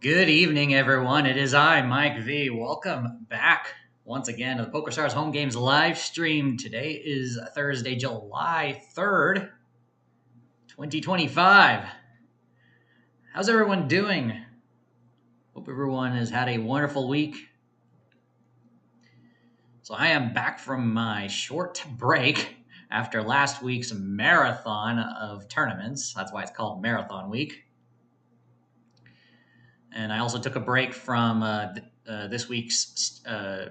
Good evening, everyone. It is I, Mike V. Welcome back once again to the PokerStars Home Games live stream. Today is Thursday, July 3rd, 2025. How's everyone doing? Hope everyone has had a wonderful week. So, I am back from my short break after last week's marathon of tournaments. That's why it's called Marathon Week. And I also took a break from this week's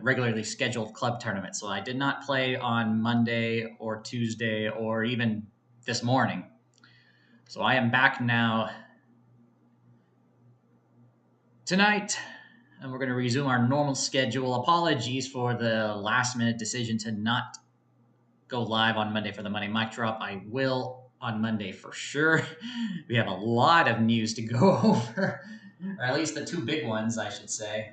regularly scheduled club tournament. So I did not play on Monday or Tuesday or even this morning. So I am back now tonight, and we're going to resume our normal schedule. Apologies for the last minute decision to not go live on Monday for the Monday mic drop. I will on Monday for sure. We have a lot of news to go over, or at least the two big ones, I should say.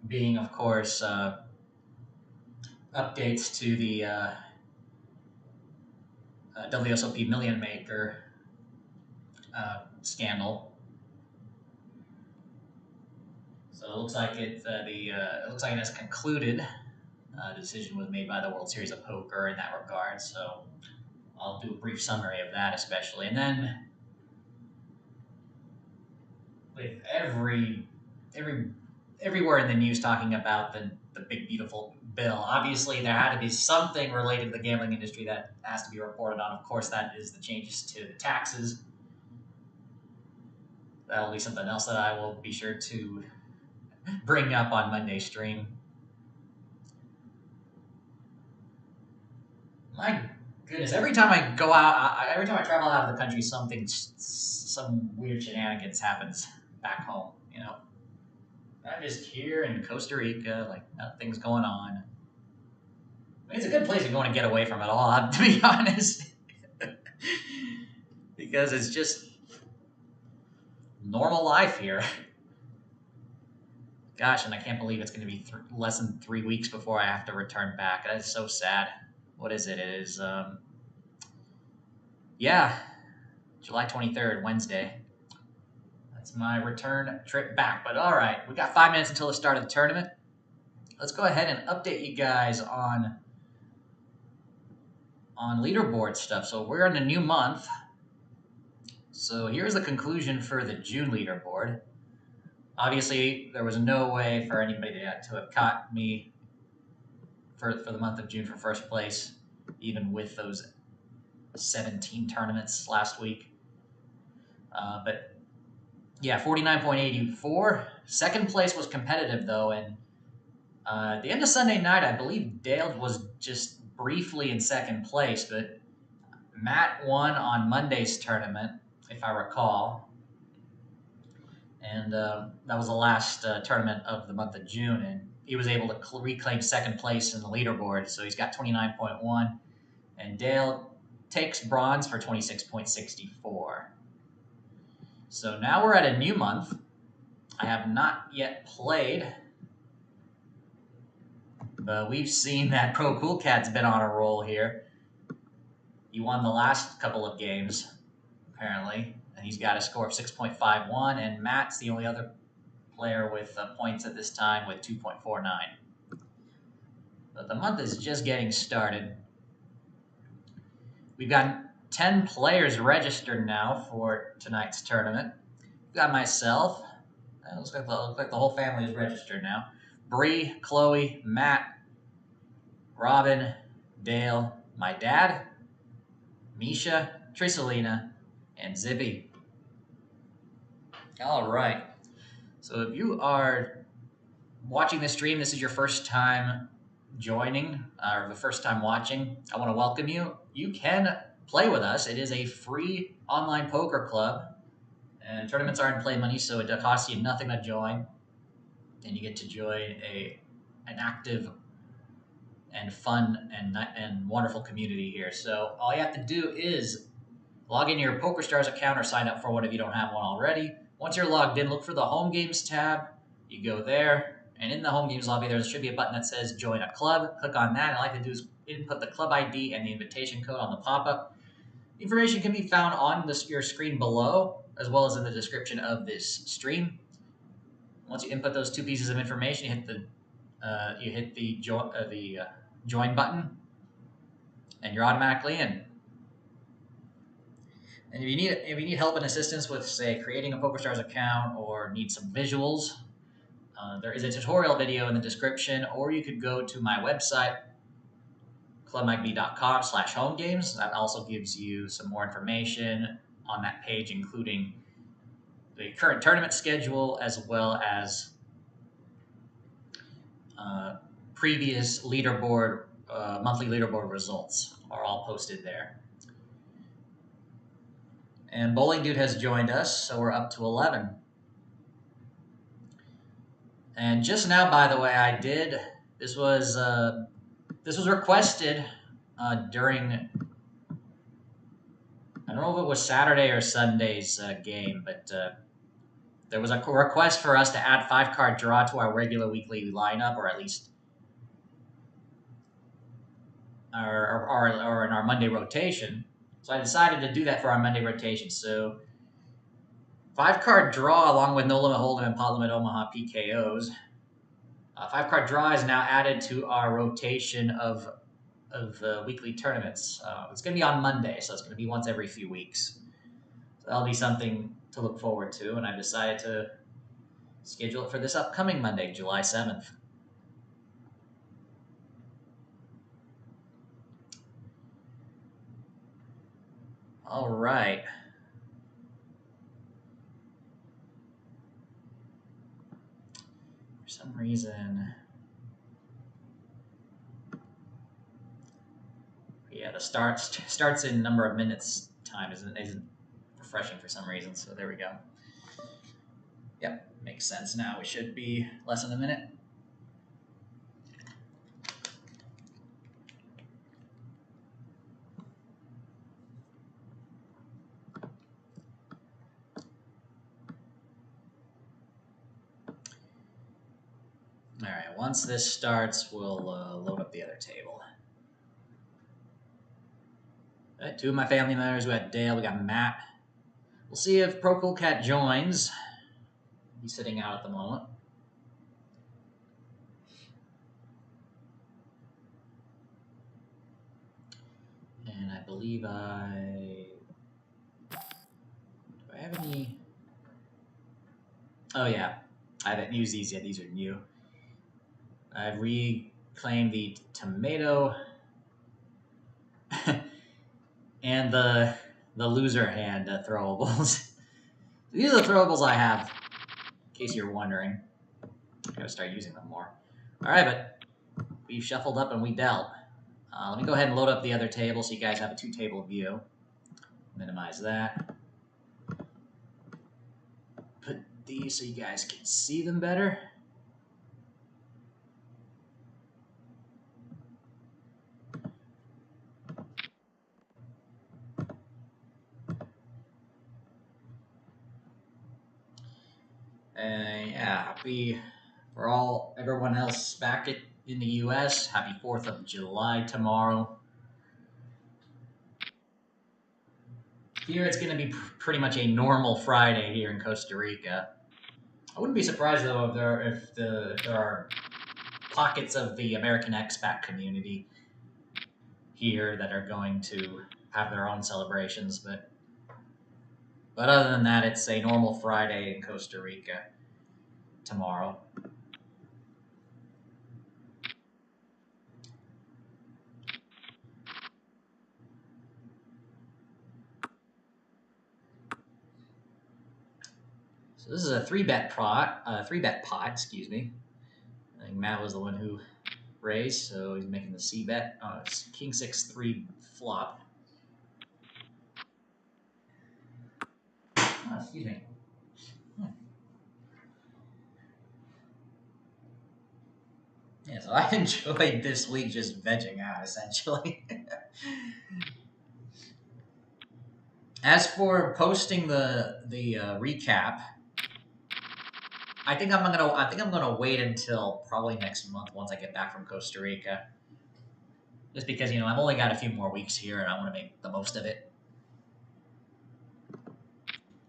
Being, of course, updates to the WSOP Million Maker scandal. So it looks like it looks like it has concluded. The decision was made by the World Series of Poker in that regard. So I'll do a brief summary of that, especially, and then with every everywhere in the news talking about the big beautiful bill. Obviously, there had to be something related to the gambling industry that has to be reported on. Of course, that is the changes to the taxes. That'll be something else that I will be sure to bring up on Monday's stream. My goodness, every time I go out, every time I travel out of the country, some weird shenanigans happens back home. I'm just here in Costa Rica, like nothing's going on. It's a good place if you want to get away from it all, to be honest, because it's just normal life here. Gosh, and I can't believe it's going to be less than 3 weeks before I have to return back. That is so sad. What is it? It is, yeah, July 23rd, Wednesday. That's my return trip back. But all right, we got 5 minutes until the start of the tournament. Let's go ahead and update you guys on leaderboard stuff. So we're in a new month. So here's the conclusion for the June leaderboard. Obviously, there was no way for anybody to have caught me for the month of June for first place, even with those 17 tournaments last week. But yeah, 49.84. Second place was competitive, though, and at the end of Sunday night, I believe Dale was just briefly in second place, but Matt won on Monday's tournament, if I recall. And that was the last tournament of the month of June, and he was able to reclaim second place in the leaderboard, so he's got 29.1. And Dale takes bronze for 26.64. So now we're at a new month. I have not yet played, but we've seen that Pro Cool Cat's been on a roll here. He won the last couple of games, apparently, and he's got a score of 6.51, and Matt's the only other player with points at this time with 2.49. But the month is just getting started. We've got 10 players registered now for tonight's tournament. We've got myself. It looks like the whole family is registered now. Bree, Chloe, Matt, Robin, Dale, my dad, Misha, Trisalina, and Zippy. All right. So if you are watching this stream, this is your first time joining or the first time watching, I want to welcome you. You can play with us. It is a free online poker club, and tournaments aren't play money, so it costs you nothing to join, and you get to join an active and fun and wonderful community here. So all you have to do is log in your PokerStars account or sign up for one if you don't have one already. Once you're logged in, look for the Home Games tab. You go there, and in the Home Games lobby, there should be a button that says Join a Club. Click on that. All I have to do is input the club ID and the invitation code on the pop-up. Information can be found on your screen below, as well as in the description of this stream. Once you input those two pieces of information, you hit the join button, and you're automatically in. And if you need help and assistance with, say, creating a PokerStars account or need some visuals, there is a tutorial video in the description, or you could go to my website, clubmikeb.com/home games. That also gives you some more information on that page, including the current tournament schedule as well as previous leaderboard, monthly leaderboard results are all posted there. And Bowling Dude has joined us, so we're up to 11. And just now, by the way, this was requested during, I don't know if it was Saturday or Sunday's game, but there was a request for us to add 5-card draw to our regular weekly lineup, or at least or in our Monday rotation. So I decided to do that for our Monday rotation. So 5-card draw along with No Limit Hold'em and Pot Limit Omaha PKOs. 5-card draw is now added to our rotation of weekly tournaments. It's going to be on Monday, so it's going to be once every few weeks. So that'll be something to look forward to, and I decided to schedule it for this upcoming Monday, July 7th. All right. For some reason, yeah, the starts in number of minutes time isn't refreshing for some reason. So there we go. Yep, makes sense now. We should be less than a minute. All right, once this starts, we'll load up the other table. All right, 2 of my family members. We got Dale, we got Matt. We'll see if Pro Cool Cat joins. He's sitting out at the moment. And I believe do I have any? Oh yeah, I haven't used these yet. These are new. I've reclaimed the tomato and the loser hand throwables. These are the throwables I have, in case you're wondering. I gotta start using them more. All right, but we shuffled up and we dealt. Let me go ahead and load up the other table so you guys have a 2-table view. Minimize that. Put these so you guys can see them better. Yeah, happy for everyone else back in the U.S. Happy 4th of July tomorrow. Here it's going to be pretty much a normal Friday here in Costa Rica. I wouldn't be surprised though if there are pockets of the American expat community here that are going to have their own celebrations, but other than that, it's a normal Friday in Costa Rica tomorrow. So this is a 3-bet pot, excuse me. I think Matt was the one who raised, so he's making the C bet. It's King 6-3 flop. Oh, excuse me. Yeah, so I enjoyed this week just vegging out, essentially. As for posting the recap, I think I'm gonna wait until probably next month once I get back from Costa Rica. Just because I've only got a few more weeks here and I want to make the most of it.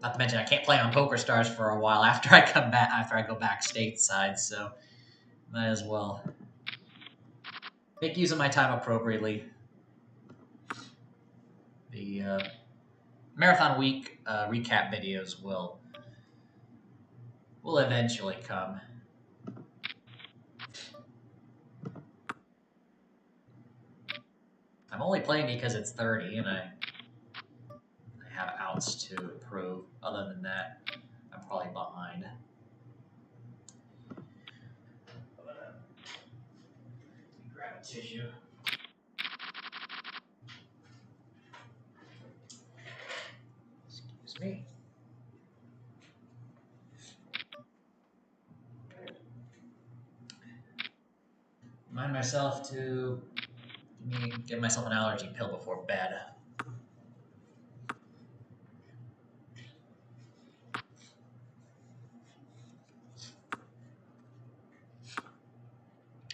Not to mention I can't play on PokerStars for a while after I come back. After I go back stateside, so might as well make use of my time appropriately. The Marathon Week recap videos will eventually come. I'm only playing because it's 30 and I have outs to improve. Other than that, I'm probably behind. Grab a tissue. Excuse me. Remind myself to give myself an allergy pill before bed.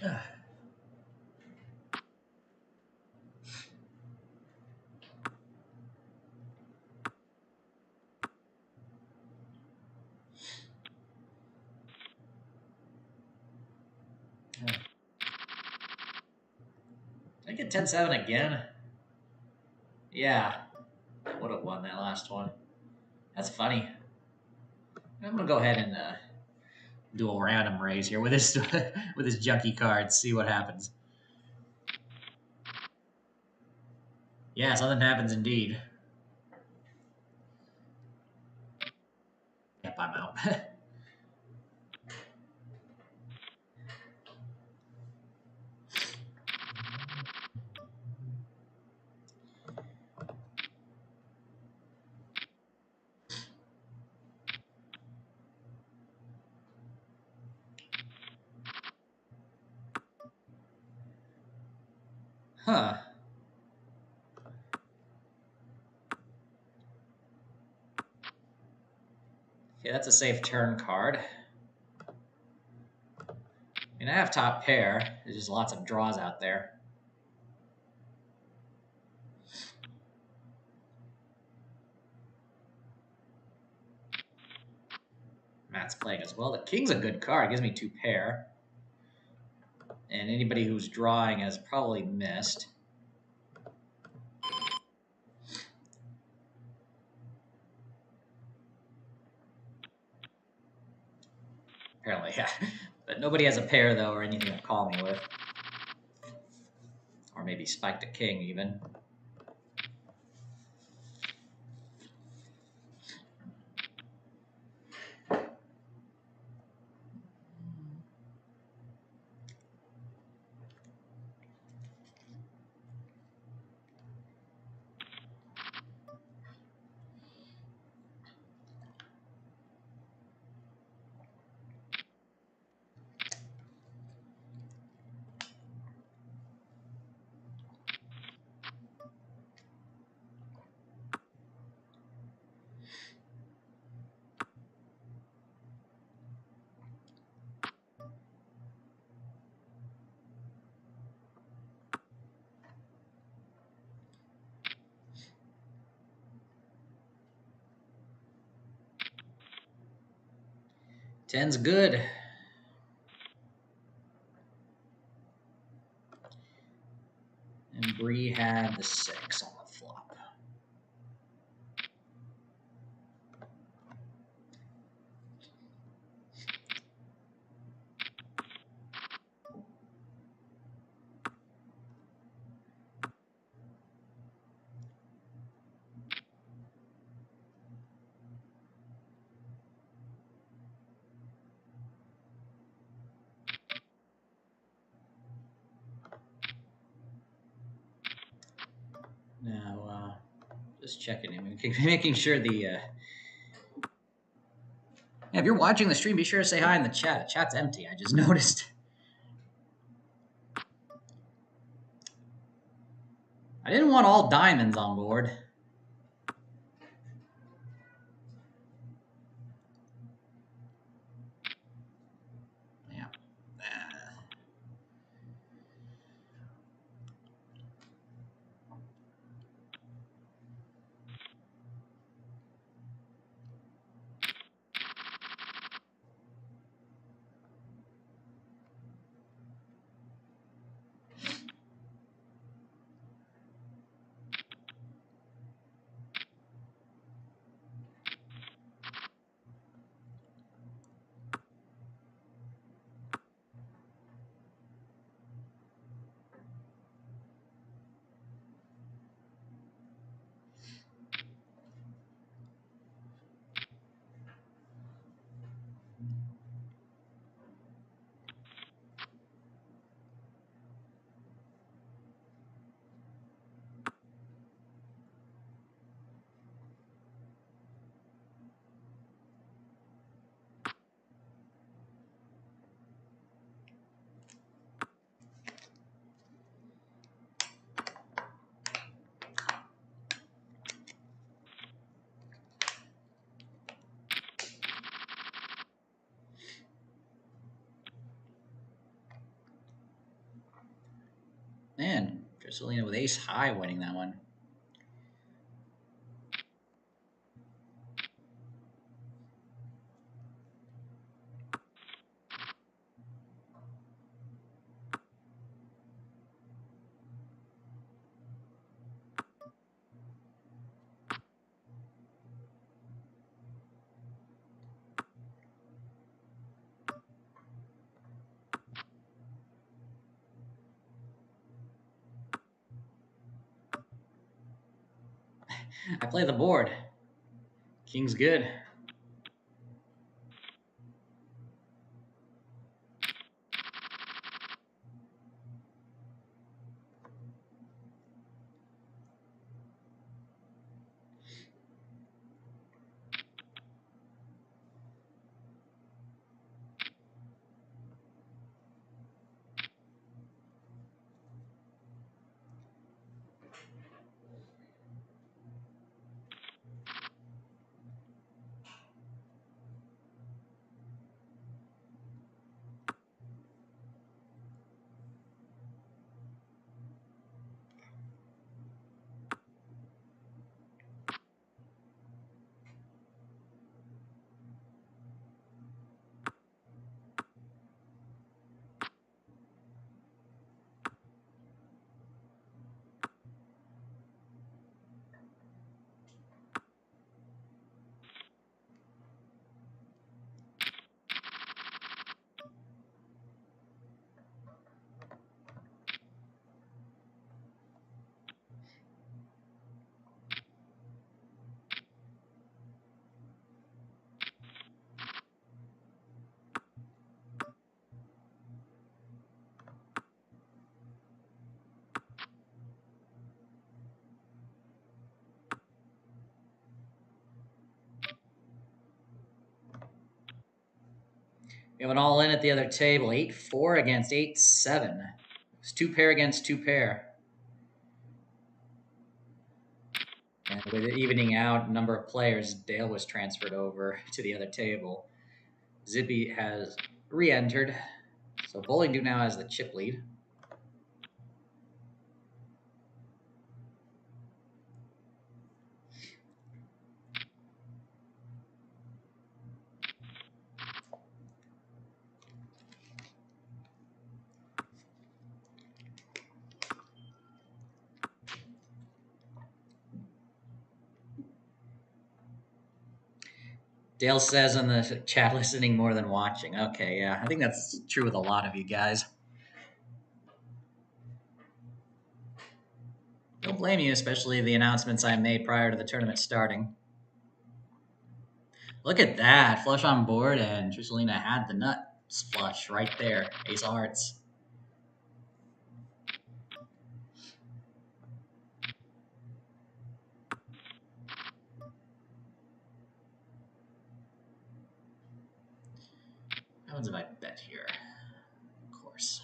Did I get 10-7 again? Yeah. I would have won that last one. That's funny. I'm gonna go ahead and do a random raise here with this with his junkie cards. See what happens. Yeah, something happens indeed. Yep, I'm out. Huh. Okay, that's a safe turn card. I mean, I have top pair. There's just lots of draws out there. Matt's playing as well. The king's a good card. It gives me 2 pair. And anybody who's drawing has probably missed. Apparently, yeah. But nobody has a pair, though, or anything to call me with. Or maybe spiked a king, even. Ten's good. And Bree had the 6 on the flop. Now, just checking in, making sure the. Yeah, if you're watching the stream, be sure to say hi in the chat. The chat's empty. I just noticed. I didn't want all diamonds on board. Yeah. Trusolina with ace high winning that one. I play the board. King's good. We have an all in at the other table. 8-4 against 8-7. It's 2 pair against 2 pair. And with it evening out number of players, Dale was transferred over to the other table. Zippy has re-entered. So Bowling Doo now has the chip lead. Dale says in the chat, listening more than watching. Okay, yeah, I think that's true with a lot of you guys. Don't blame you, especially the announcements I made prior to the tournament starting. Look at that. Flush on board, and Trusolina had the nuts flush right there. Ace of hearts. How much have I bet here? Of course.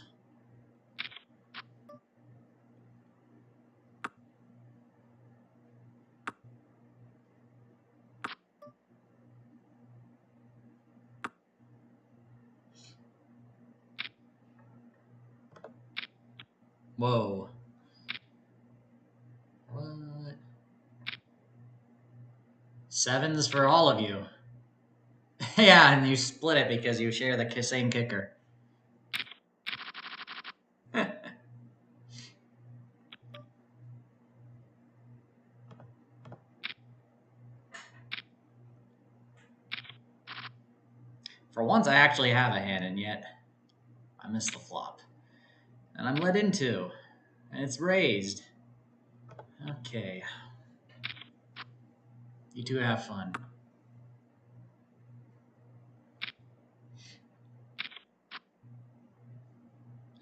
Whoa. What? Sevens for all of you. Yeah, and you split it because you share the same kicker. For once, I actually have a hand, and yet I missed the flop. And I'm led into. And it's raised. Okay. You two have fun.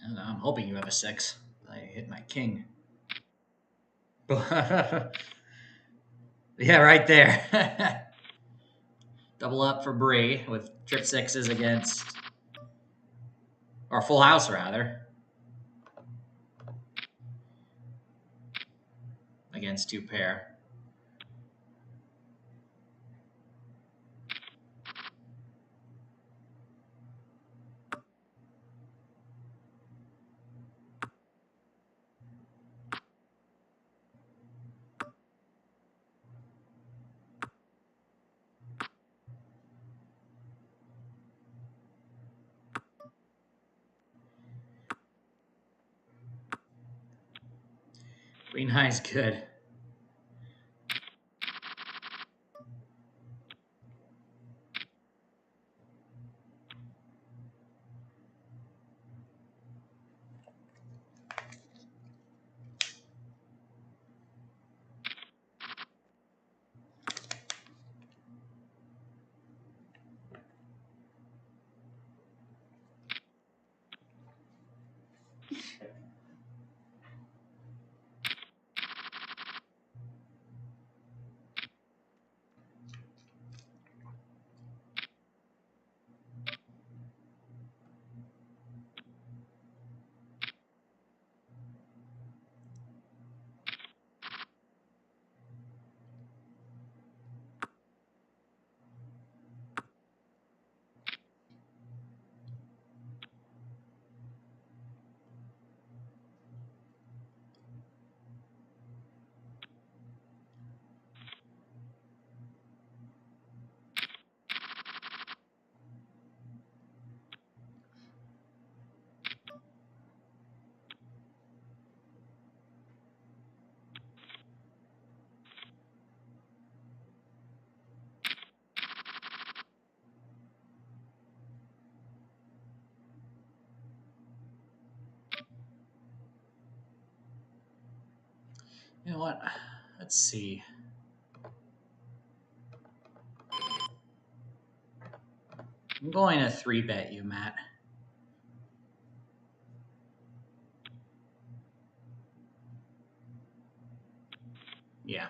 And I'm hoping you have a 6. I hit my king. Yeah, right there. Double up for Bree with trip 6s against... Or full house, rather. Against 2 pair. Queen high is good. You know what? Let's see. I'm going to 3-bet you, Matt. Yeah.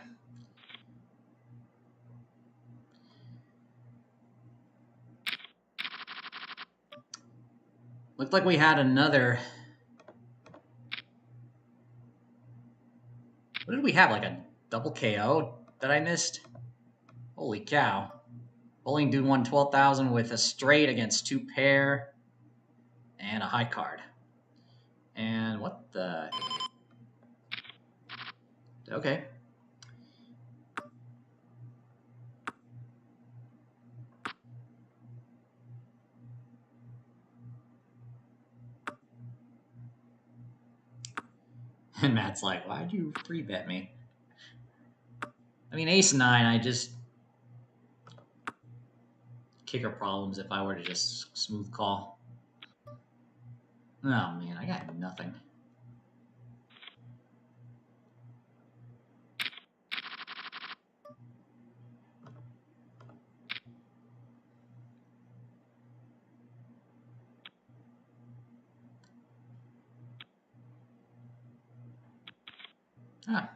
Looked like we had another. What did we have? Like a double KO that I missed? Holy cow. Bowling Dude won 12,000 with a straight against 2 pair and a high card. And what the? Okay. And Matt's like, why'd you 3-bet me? I mean, ace 9, I just kicker problems if I were to just smooth call. Oh man, I got nothing. Ah.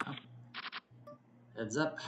Oh. Heads up.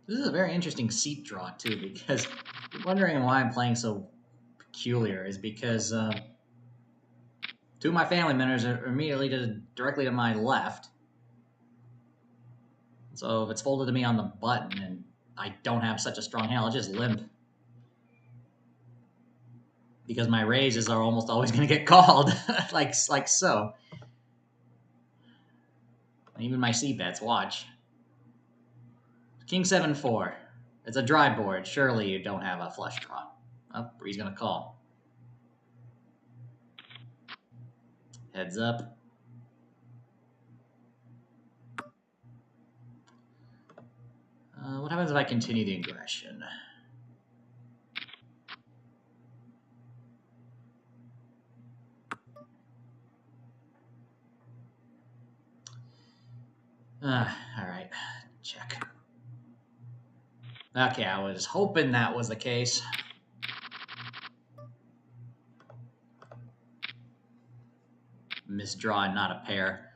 This is a very interesting seat draw, too, because you're wondering why I'm playing so peculiar is because 2 of my family members are immediately directly to my left. So if it's folded to me on the button and I don't have such a strong hand, I'll just limp. Because my raises are almost always going to get called, like so. Even my c-bets, watch. King 7-4. It's a dry board. Surely you don't have a flush draw. Oh, he's going to call. Heads up. What happens if I continue the aggression? All right, check. Okay, I was hoping that was the case. Misdraw, not a pair.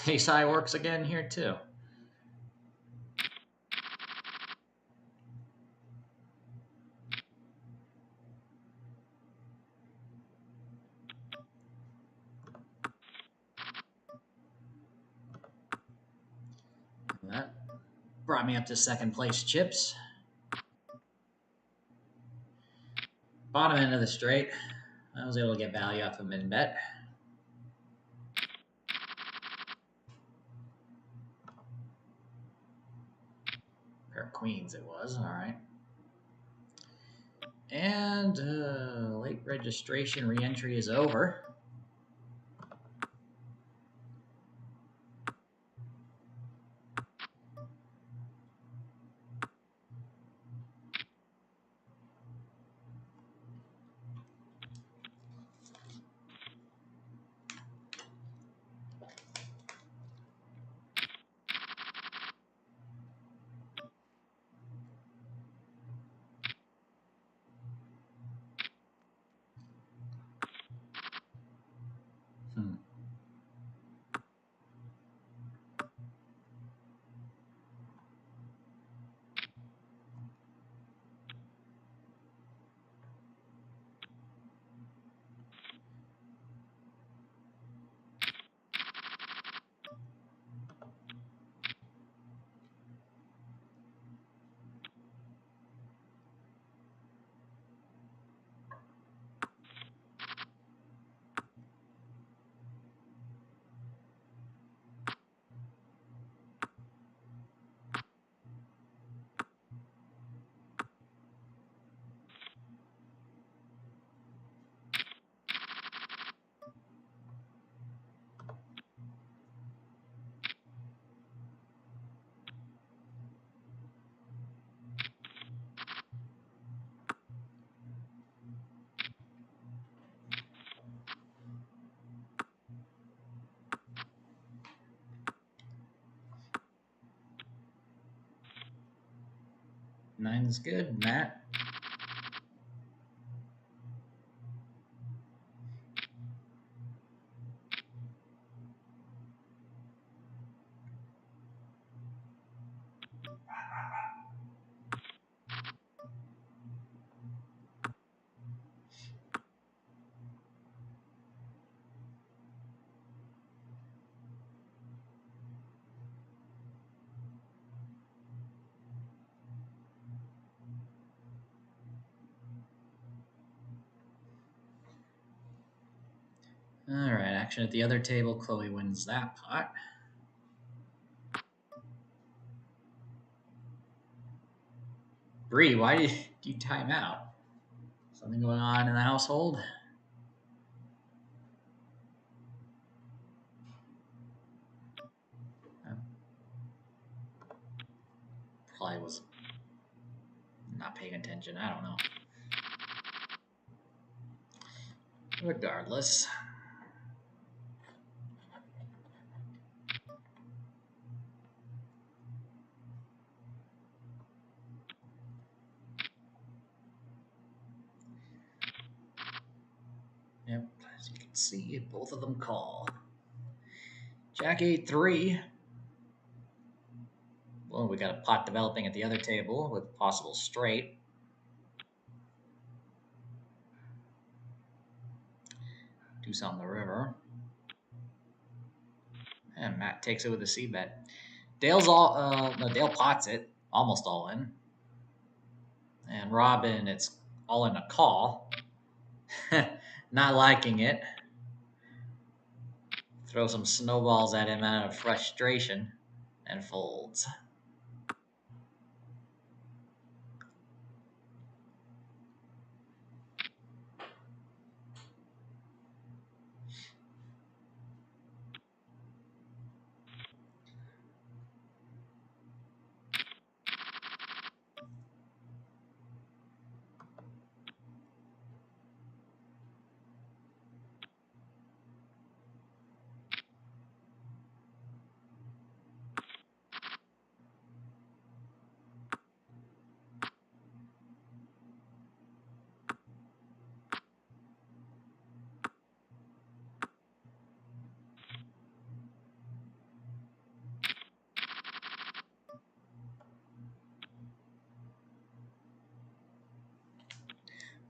Ace high works again here too. That brought me up to second place chips. Bottom end of the straight. I was able to get value off of min bet. Pair of queens it was, all right. And late registration re-entry is over. Nine's good, Matt. All right, action at the other table. Chloe wins that pot. Bree, why did you time out? Something going on in the household? Probably was not paying attention. I don't know. Regardless. Yep, as you can see, both of them call. Jack 8-3. Well, we got a pot developing at the other table with possible straight. Deuce on the river. And Matt takes it with a C bet. Dale's Dale pots it, almost all in. And Robin, it's all in a call. Not liking it. Throw some snowballs at him out of frustration and folds.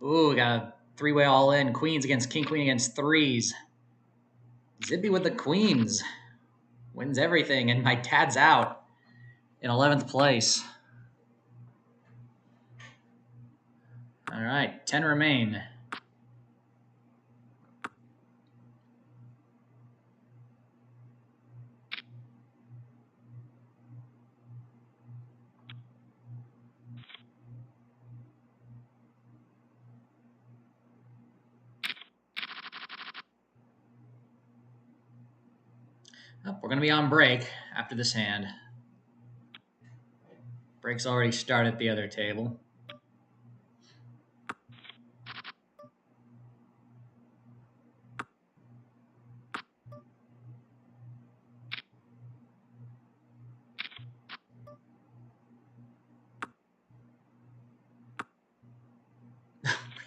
Ooh, we got a three-way all in. Queens against king, queen against threes. Zippy with the queens. Wins everything, and my dad's out in 11th place. All right, 10 remain. Oh, we're going to be on break after this hand. Break's already started at the other table.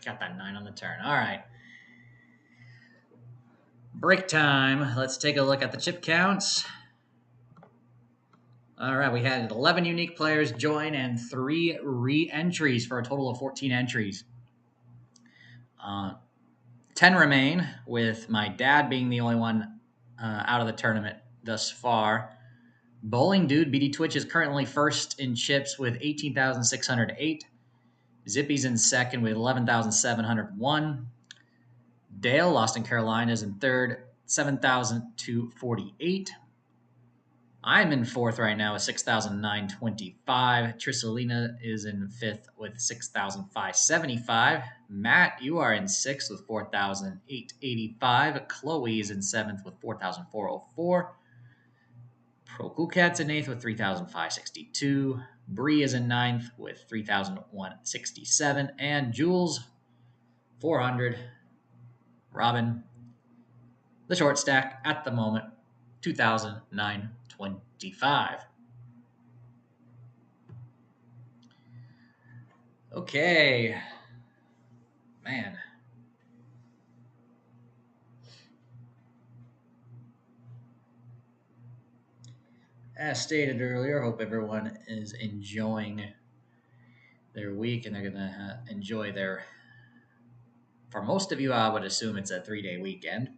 Got that 9 on the turn. All right. Break time. Let's take a look at the chip counts. All right, we had 11 unique players join and 3 re-entries for a total of 14 entries. 10 remain, with my dad being the only one out of the tournament thus far. Bowling Dude BD Twitch is currently first in chips with 18,608. Zippy's in second with 11,701. Dale, Lost in Carolina, is in third, 7,248. I'm in fourth right now with 6,925. Trissalina is in fifth with 6,575. Matt, you are in sixth with 4,885. Chloe is in seventh with 4,404. Pro Cool Cat's in eighth with 3,562. Bree is in ninth with 3,167. And Jules, 400. Robin, the short stack at the moment, 2,925. Okay. Man. As stated earlier, hope everyone is enjoying their week and they're going to enjoy their. For most of you, I would assume it's a 3-day weekend.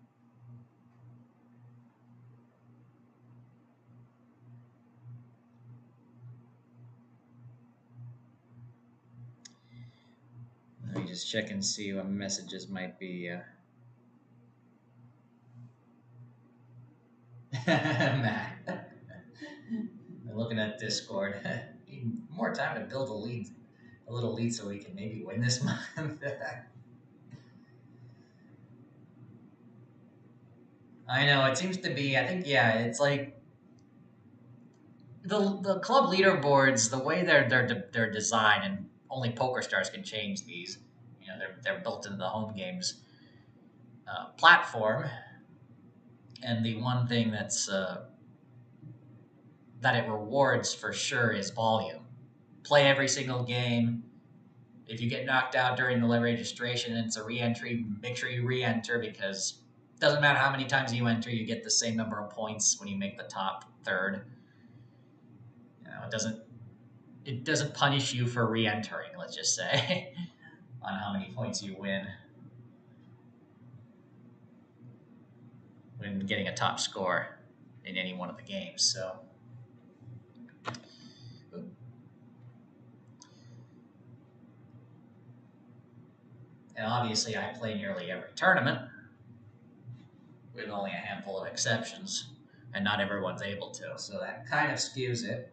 Let me just check and see what messages might be. Matt. Looking at Discord. Need more time to build a little lead so we can maybe win this month. I know, it seems to be, I think, yeah, it's like the club leaderboards, the way they're designed, and only PokerStars can change these. You know, they're built into the home games platform, and the one thing that's that it rewards for sure is volume. Play every single game. If you get knocked out during the registration and it's a re-entry, make sure you re-enter, because it doesn't matter how many times you enter, you get the same number of points when you make the top third. You know, it doesn't punish you for re-entering, let's just say, on how many points you win. when getting a top score in any one of the games. So, and obviously, I play nearly every tournament, with only a handful of exceptions, and not everyone's able to. So that kind of skews it.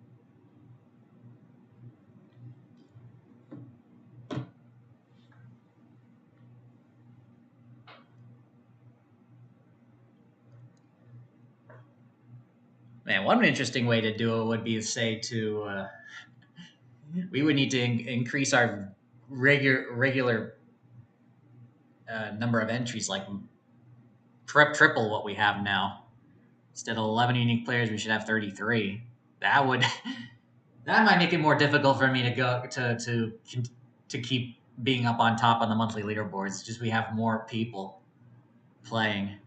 Man, one interesting way to do it would be to say we would need to increase our regular number of entries, like triple what we have now. Instead of 11 unique players, we should have 33. That would that might make it more difficult for me to go to keep being up on top on the monthly leaderboards. Just we have more people playing.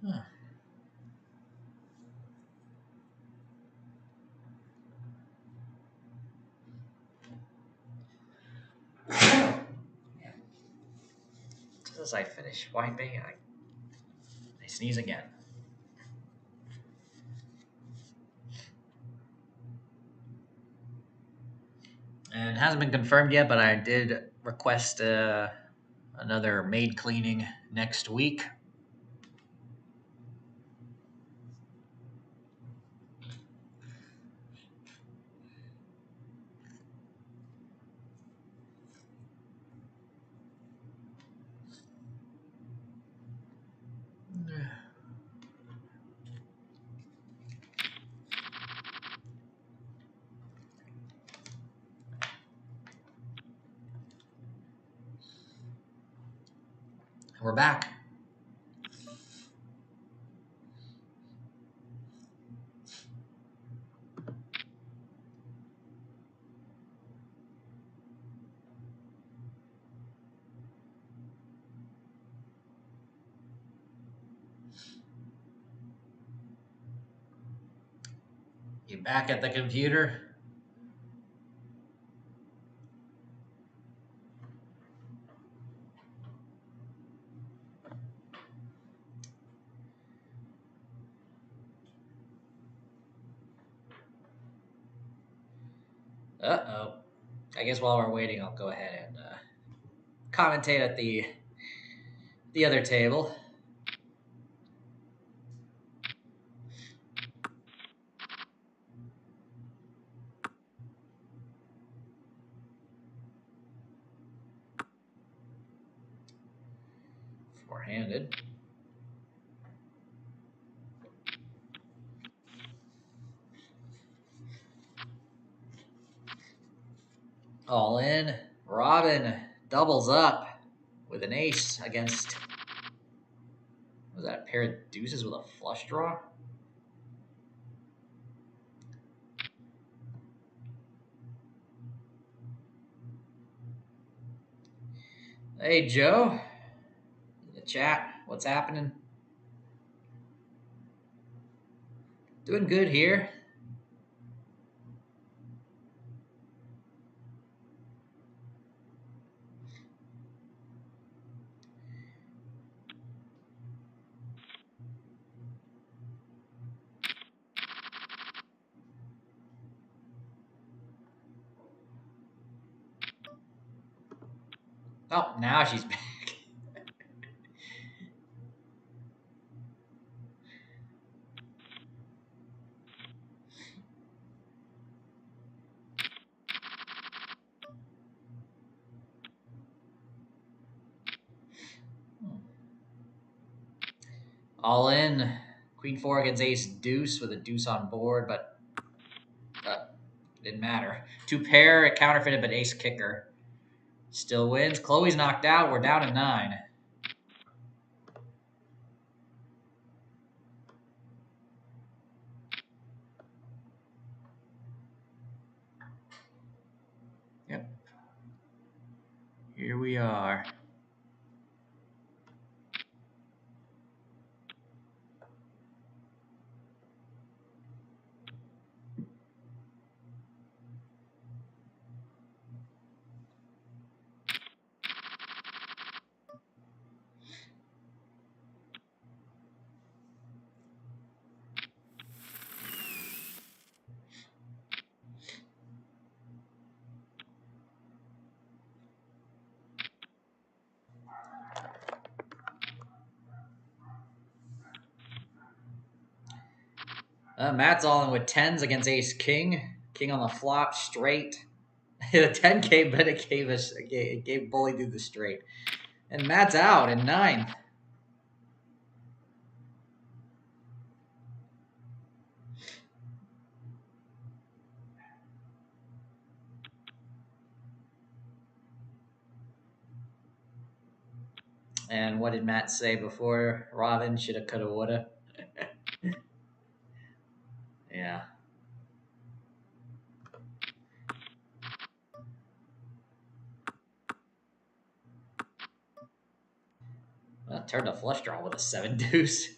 Huh. As I finish wiping, I sneeze again. And it hasn't been confirmed yet, but I did request another maid cleaning next week. We're back. You back at the computer? Uh-oh. I guess while we're waiting, I'll go ahead and commentate at the other table. Four-handed. All in. Robin doubles up with an ace against. Was that a pair of deuces with a flush draw? Hey, Joe. In the chat, what's happening? Doing good here. Oh, now she's back. All in. Queen 4 against ace deuce with a deuce on board, but didn't matter. Two pair, it counterfeited, but ace kicker still wins. Chloe's knocked out. We're down to 9. Here we are. Matt's all in with 10s against ace king. King on the flop, straight. The 10 came, but it gave bully dude the straight. And Matt's out in 9th. And what did Matt say before? Robin shoulda, coulda, woulda. Yeah. Well, turned a flush draw with a 7 deuce.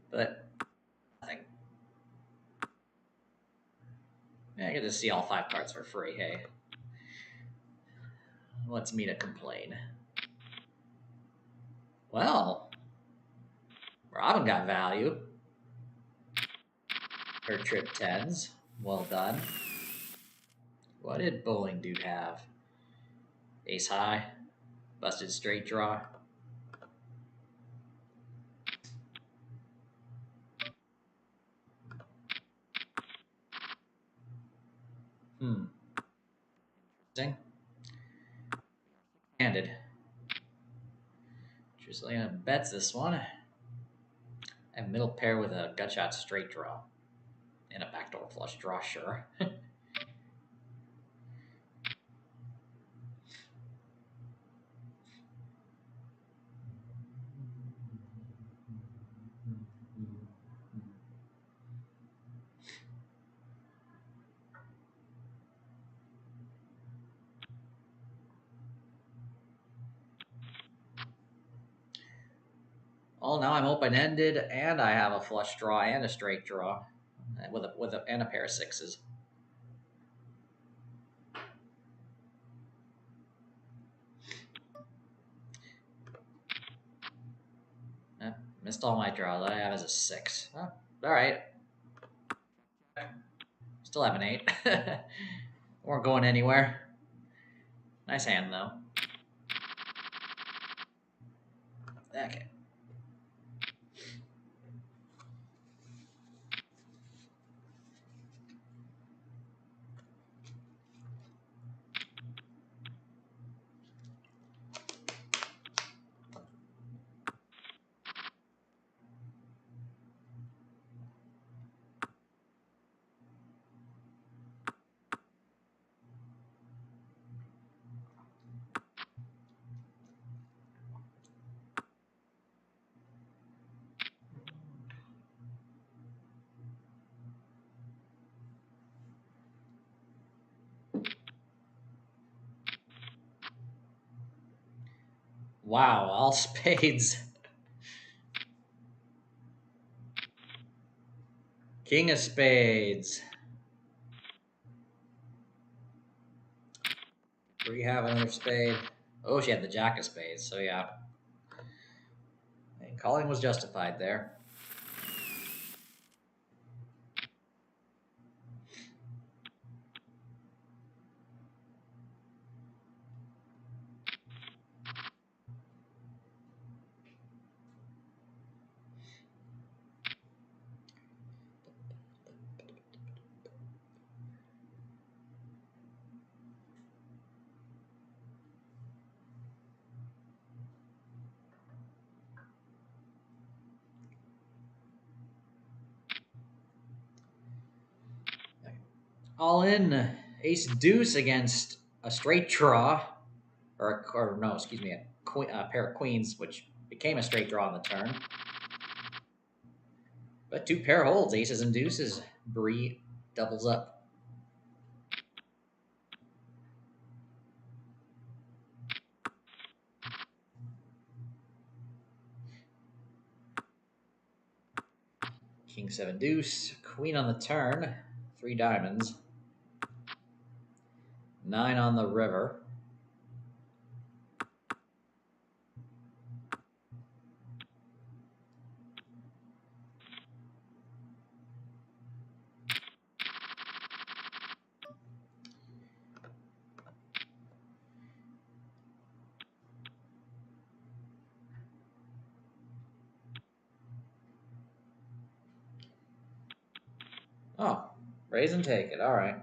But nothing. Yeah, I get to see all 5 cards for free, hey. What's me to complain? Well, Robin got value. Her trip 10s. Well done. What did bowling dude have? Ace high. Busted straight draw. Interesting. Handed. Truslina bets this one. I have middle pair with a gutshot straight draw. And a backdoor flush draw, sure. Well, now I'm open-ended, and I have a flush draw and a straight draw, and a pair of 6s. Missed all my draws. All I have is a 6. Oh, all right. Still have an 8. Weren't going anywhere. Nice hand, though. Okay. Wow, all spades. King of spades. We have another spade. Oh, she had the jack of spades, so yeah. And calling was justified there. All in. Ace deuce against a straight draw. Or no, excuse me, a pair of queens, which became a straight draw on the turn. But 2 pair holds, aces and deuces. Bree doubles up. King 7 deuce. Queen on the turn. 3 diamonds. 9 on the river. Oh, raise and take it. All right.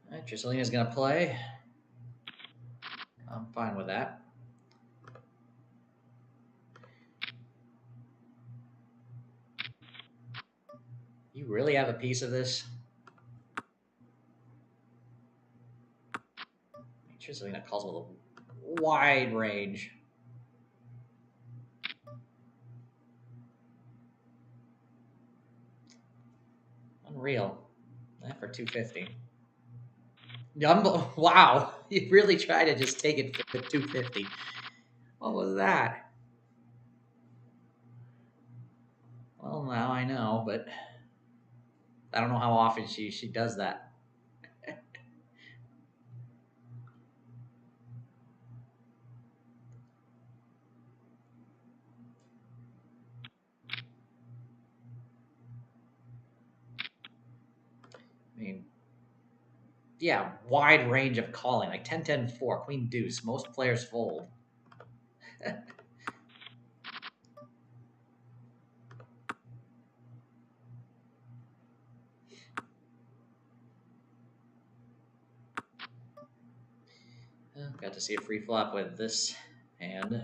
All right, Tricelina's going to play. I'm fine with that. You really have a piece of this? Tricelina calls with a wide range. Unreal. For 250. Wow, you really try to just take it for 250. What was that? Well, now I know, but I don't know how often she does that. I mean, yeah, wide range of calling, like 10-10-4, queen deuce. Most players fold. Got to see a free flop with this hand.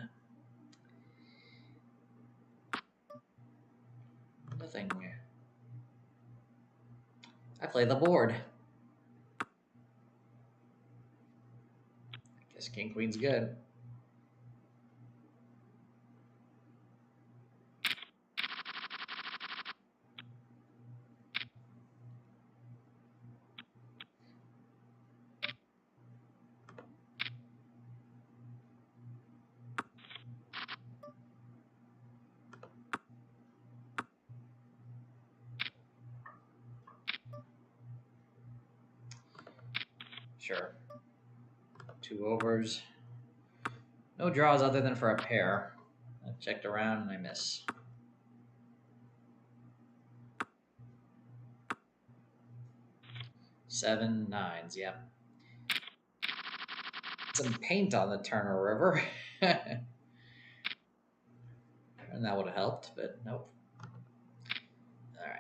Nothing. I play the board. Guess king queen's good. Sure. 2 overs. No draws other than for a pair. I checked around and I miss. Seven nines, yep. Some paint on the Turner River. And that would have helped, but nope. All right.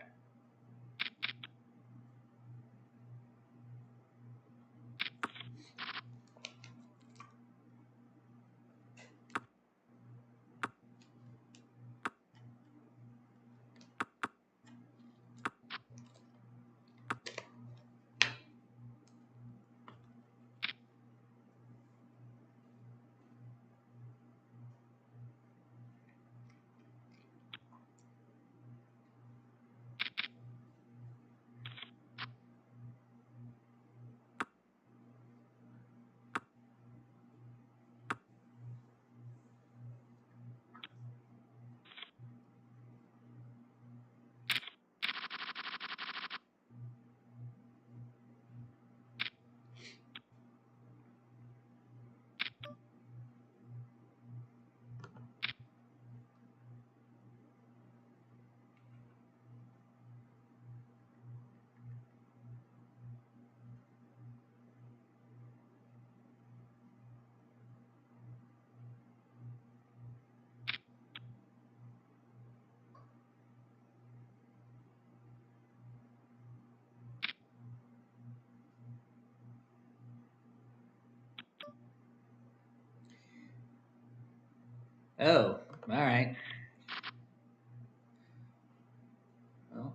Oh, all right. Well,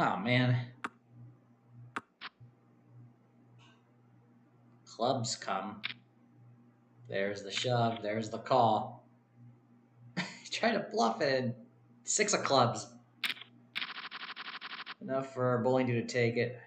Oh, man. Clubs come. There's the shove. There's the call. Try to bluff it. 6 of clubs. Enough for Bowling Dude to take it.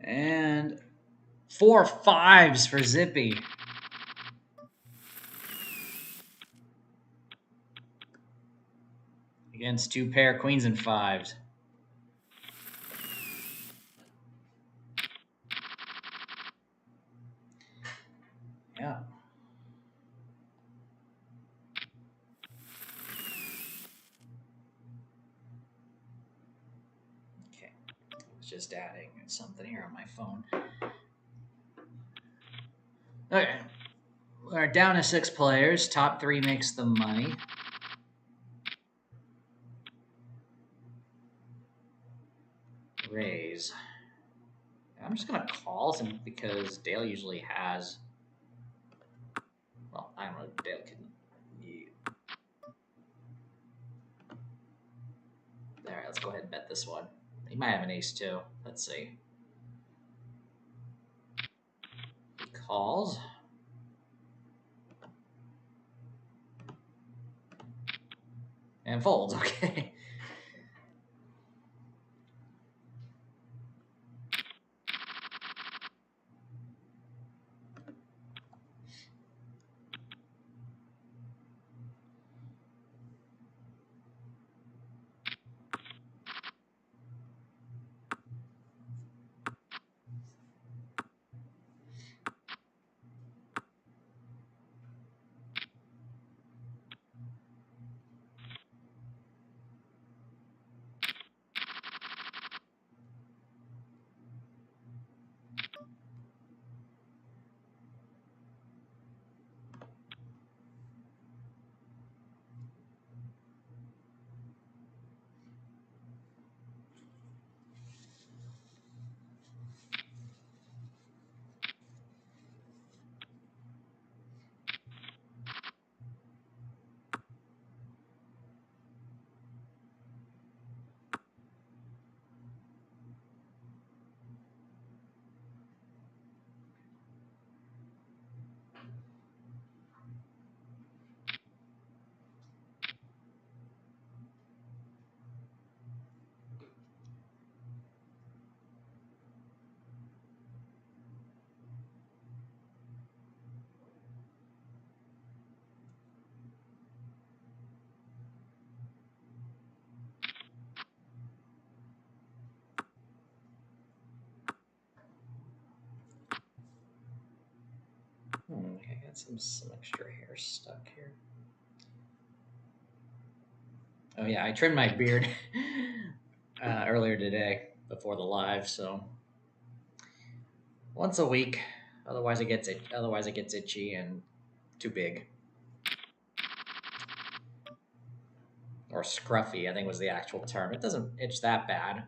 And 4 5s for Zippy. Against 2 pair queens and 5s. Yeah. Okay. I was just adding something here on my phone. Okay. We're down to 6 players. Top 3 makes the money. Raise. I'm just going to call him because Dale usually has... Well, I don't know. Dale can... All right, let's go ahead and bet this one. He might have an ace too. Let's see. He calls. And folds, okay. I got some extra hair stuck here. Oh yeah, I trimmed my beard earlier today before the live, so once a week. Otherwise it gets itchy and too big. Or scruffy, I think was the actual term. It doesn't itch that bad.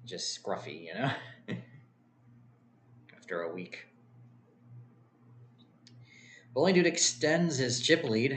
Just scruffy, you know? After a week. Bowling Dude extends his chip lead.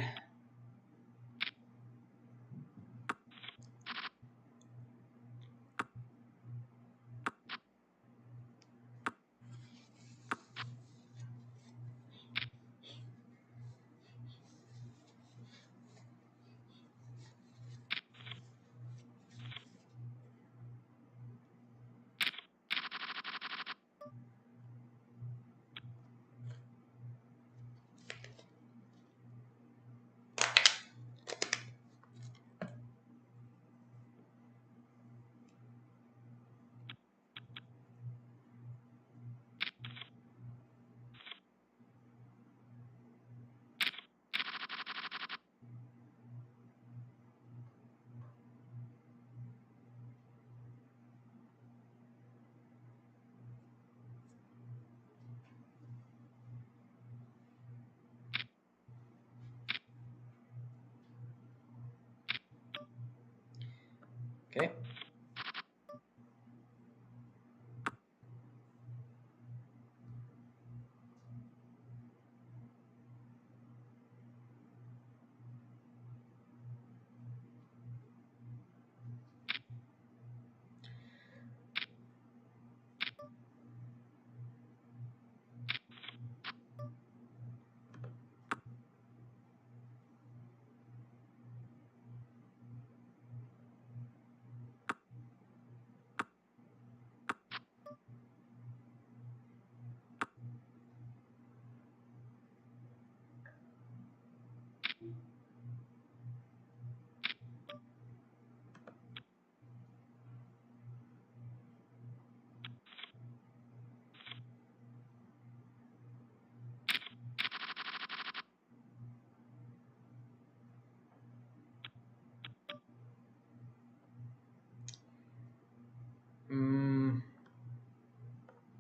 Okay.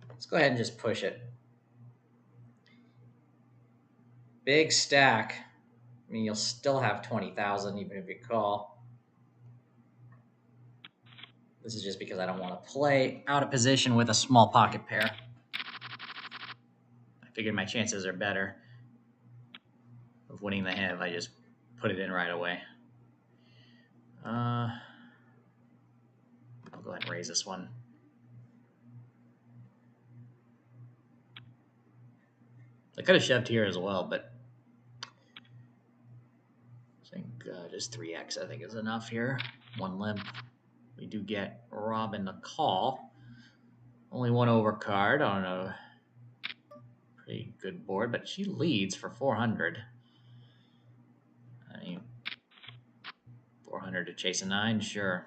Let's go ahead and just push it. Big stack. I mean, you'll still have 20,000 even if you call. This is just because I don't want to play out of position with a small pocket pair. I figured my chances are better of winning the hand if I just put it in right away. I'll go ahead and raise this one. I could have shoved here as well, but I think just 3x I think is enough here. One limp. We do get Robin the call. Only one overcard on a pretty good board, but she leads for 400. I mean, 400 to chase a 9, sure.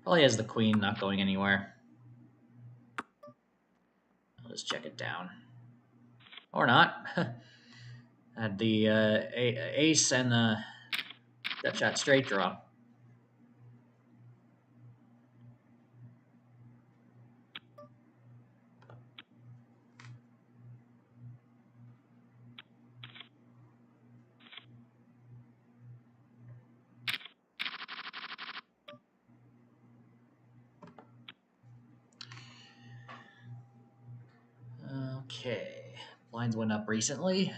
Probably has the queen not going anywhere. I'll just check it down. Or not. Had the ace and the gut shot straight draw. Okay. Blinds went up recently.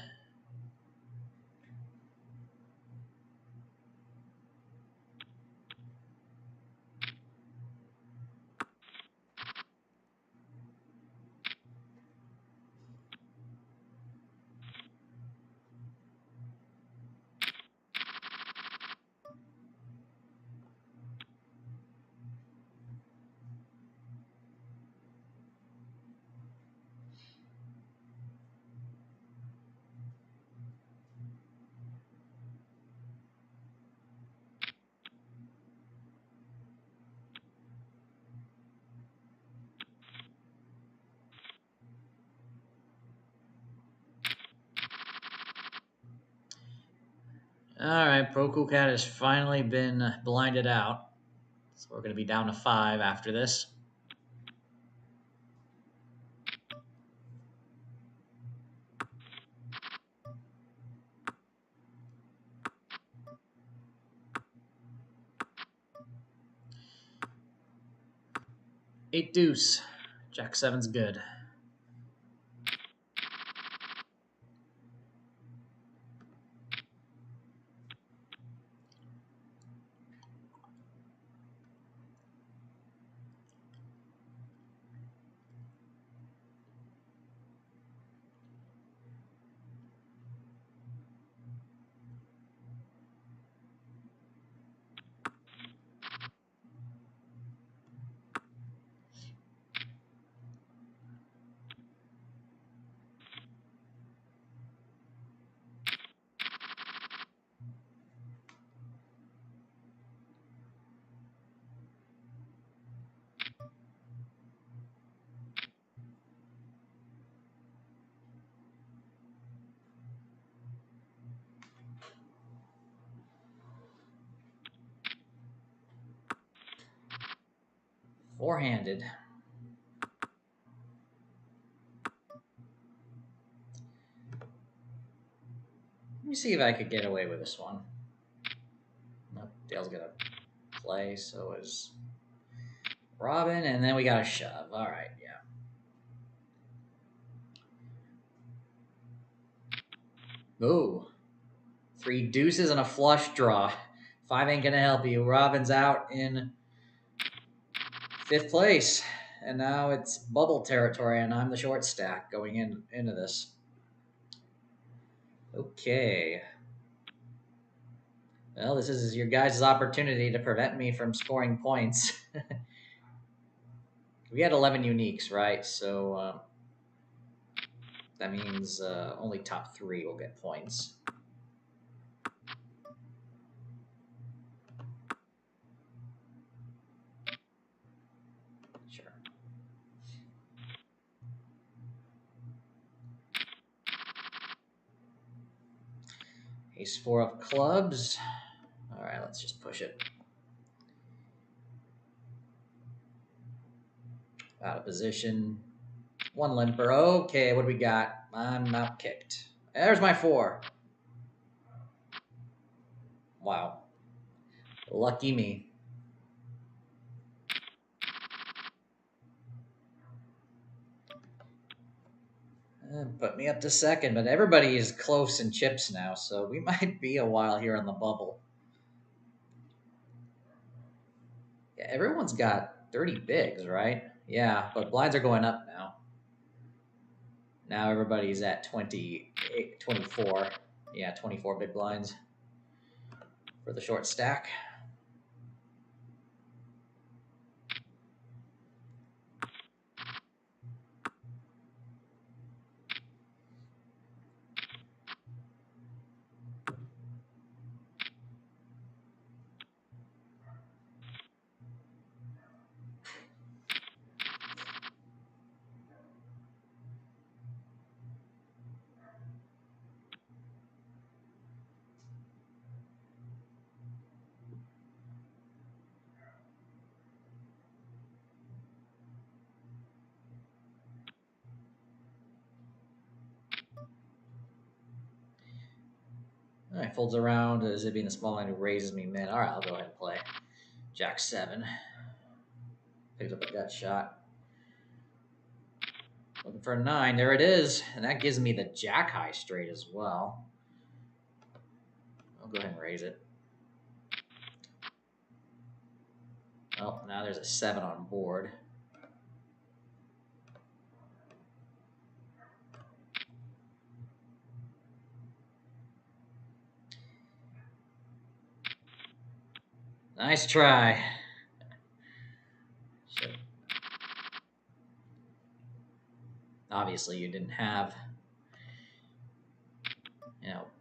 All right, Pro Cool Cat has finally been blinded out. So we're going to be down to 5 after this. Eight deuce. Jack 7's good. Four-handed. me see if I could get away with this one. Nope, Dale's gonna play, so is Robin, and then we got a shove. All right, yeah. Ooh. 3 deuces and a flush draw. 5 ain't gonna help you. Robin's out in 5th place. And now it's bubble territory, and I'm the short stack going into this. Okay. Well, this is your guys' opportunity to prevent me from scoring points. We had 11 uniques, right? So that means only top 3 will get points. Sure. Ace 4 of clubs. All right, let's just push it. Out of position. 1 limper. Okay, what do we got? I'm not kicked. There's my 4. Wow. Lucky me. Put me up to 2nd, but everybody is close in chips now, so we might be a while here on the bubble. Yeah, everyone's got 30 bigs, right? Yeah, but blinds are going up now. Now everybody's at 28, 24. Yeah, 24 big blinds for the short stack. All right, folds around as it being the small line who raises me min. All right, I'll go ahead and play. Jack 7. Picks up a gut shot. Looking for a 9. There it is. And that gives me the jack high straight as well. I'll go ahead and raise it. Oh, now there's a 7 on board. Nice try. Shit. Obviously, you didn't have,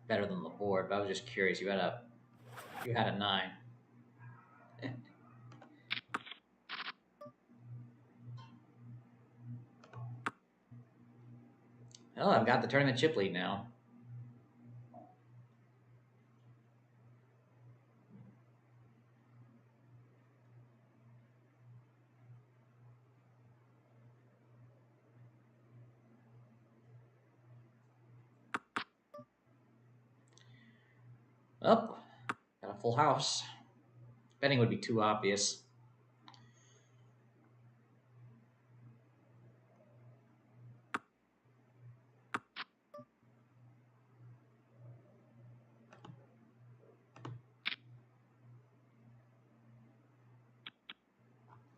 better than the board, but I was just curious. You had a 9. Oh, I've got the tournament chip lead now. Oh, got a full house. Betting would be too obvious.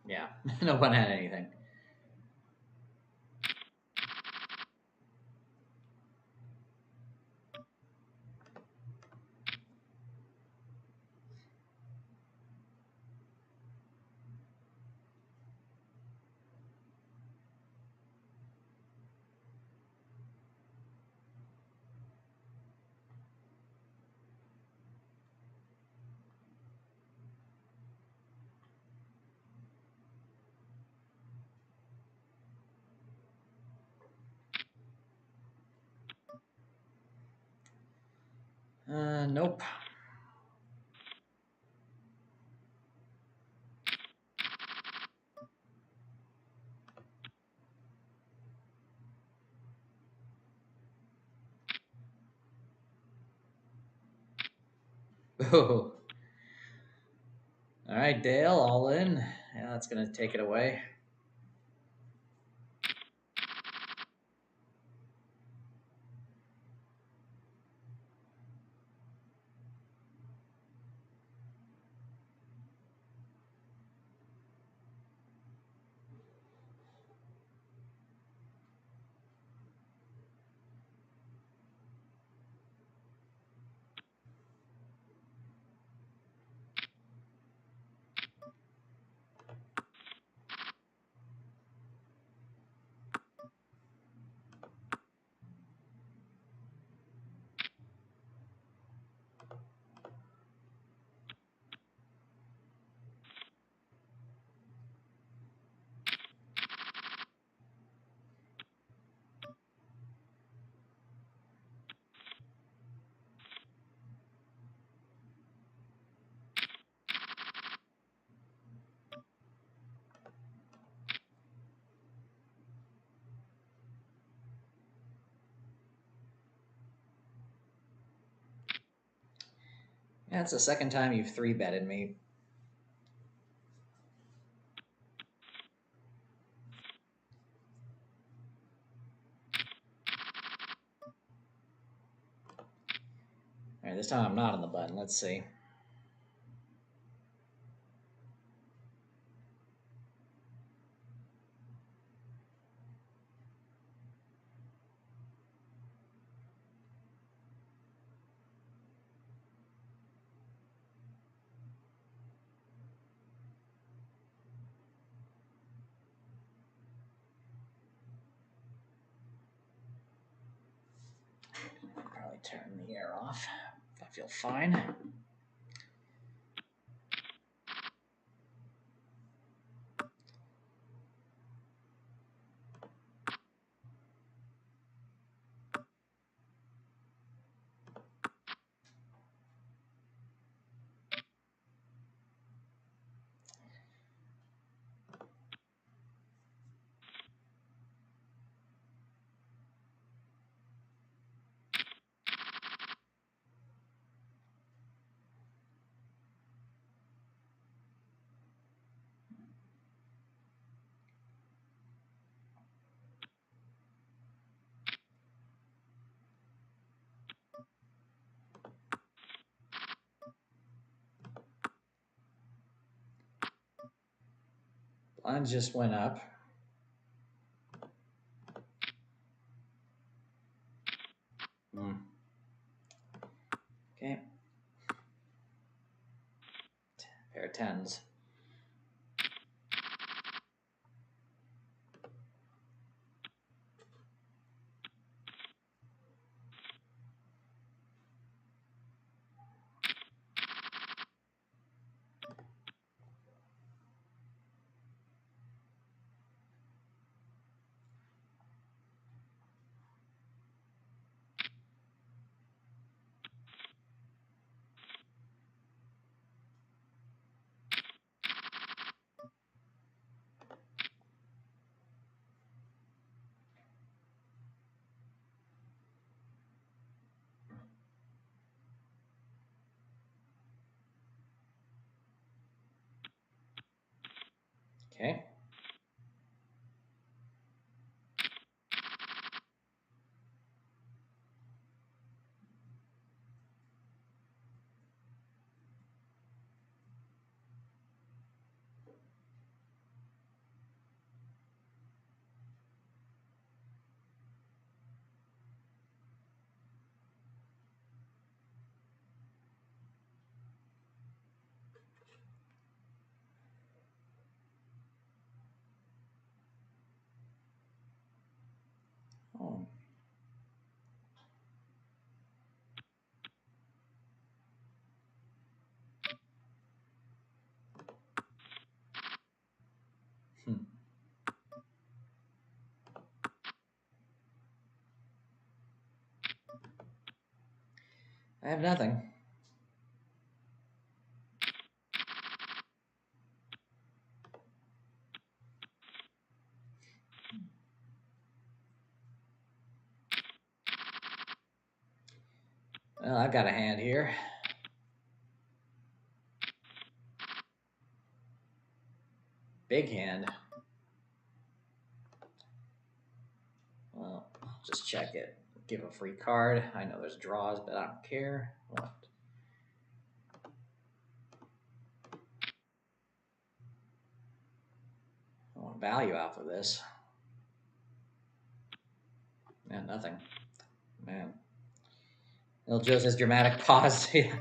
Yeah, no one had anything. Nope. Oh. All right, Dale, all in. Yeah, that's going to take it away. Yeah, it's the second time you've 3-betted me. All right, this time I'm not on the button. Let's see. Probably turn the air off if I feel fine. Blinds just went up. Okay. Pair of tens. Okay. Oh. I have nothing. Well, I've got a hand here. big hand. Well, just check it. Give a free card. I know there's draws, but I don't care. What? I want value off of this. Man, nothing. Man. Little Joe says dramatic pause. Yeah.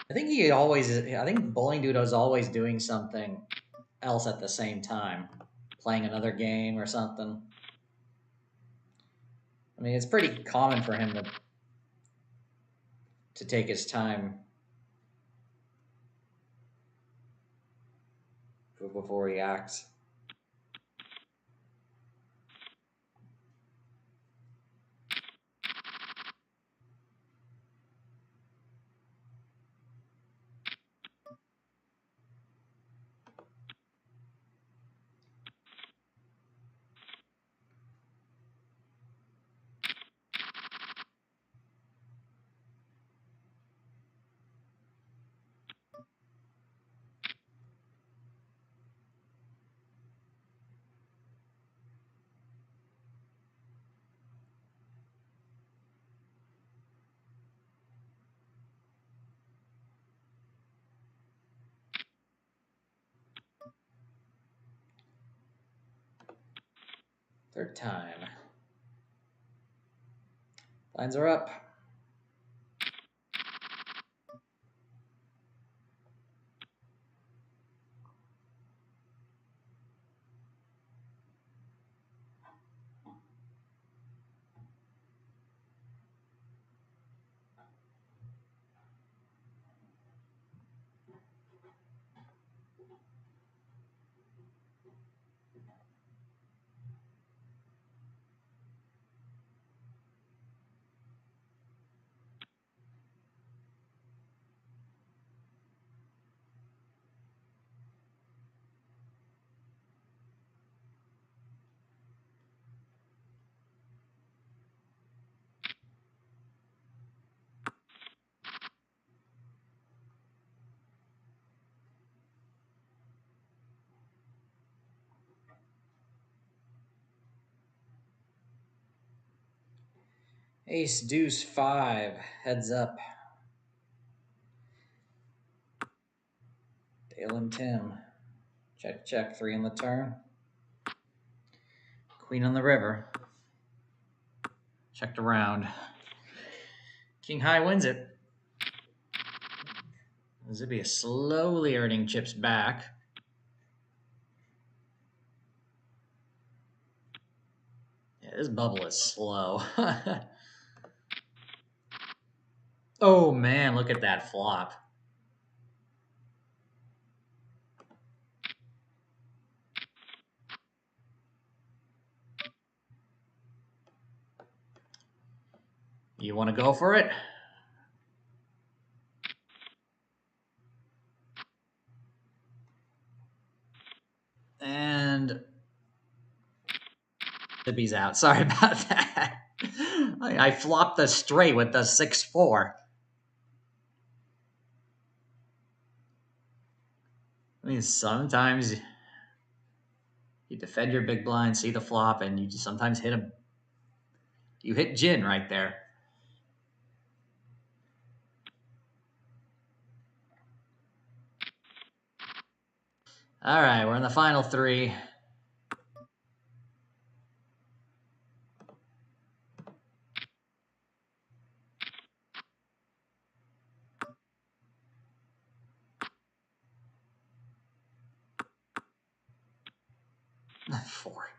I think Bowling Dude was always doing something else at the same time, playing another game or something. I mean, it's pretty common for him to take his time before he acts. Third time. Lines are up. Ace, deuce, 5. Heads up. Dale and Tim. Check, check. 3 on the turn. Queen on the river. Checked around. King high wins it. Zibia slowly earning chips back. Yeah, this bubble is slow. Oh man, look at that flop. You want to go for it? And Zippy's out. Sorry about that. I flopped the straight with the 6-4. I mean, sometimes you defend your big blind, see the flop, and you just sometimes hit him. You hit gin right there. All right, we're in the final 3. Four.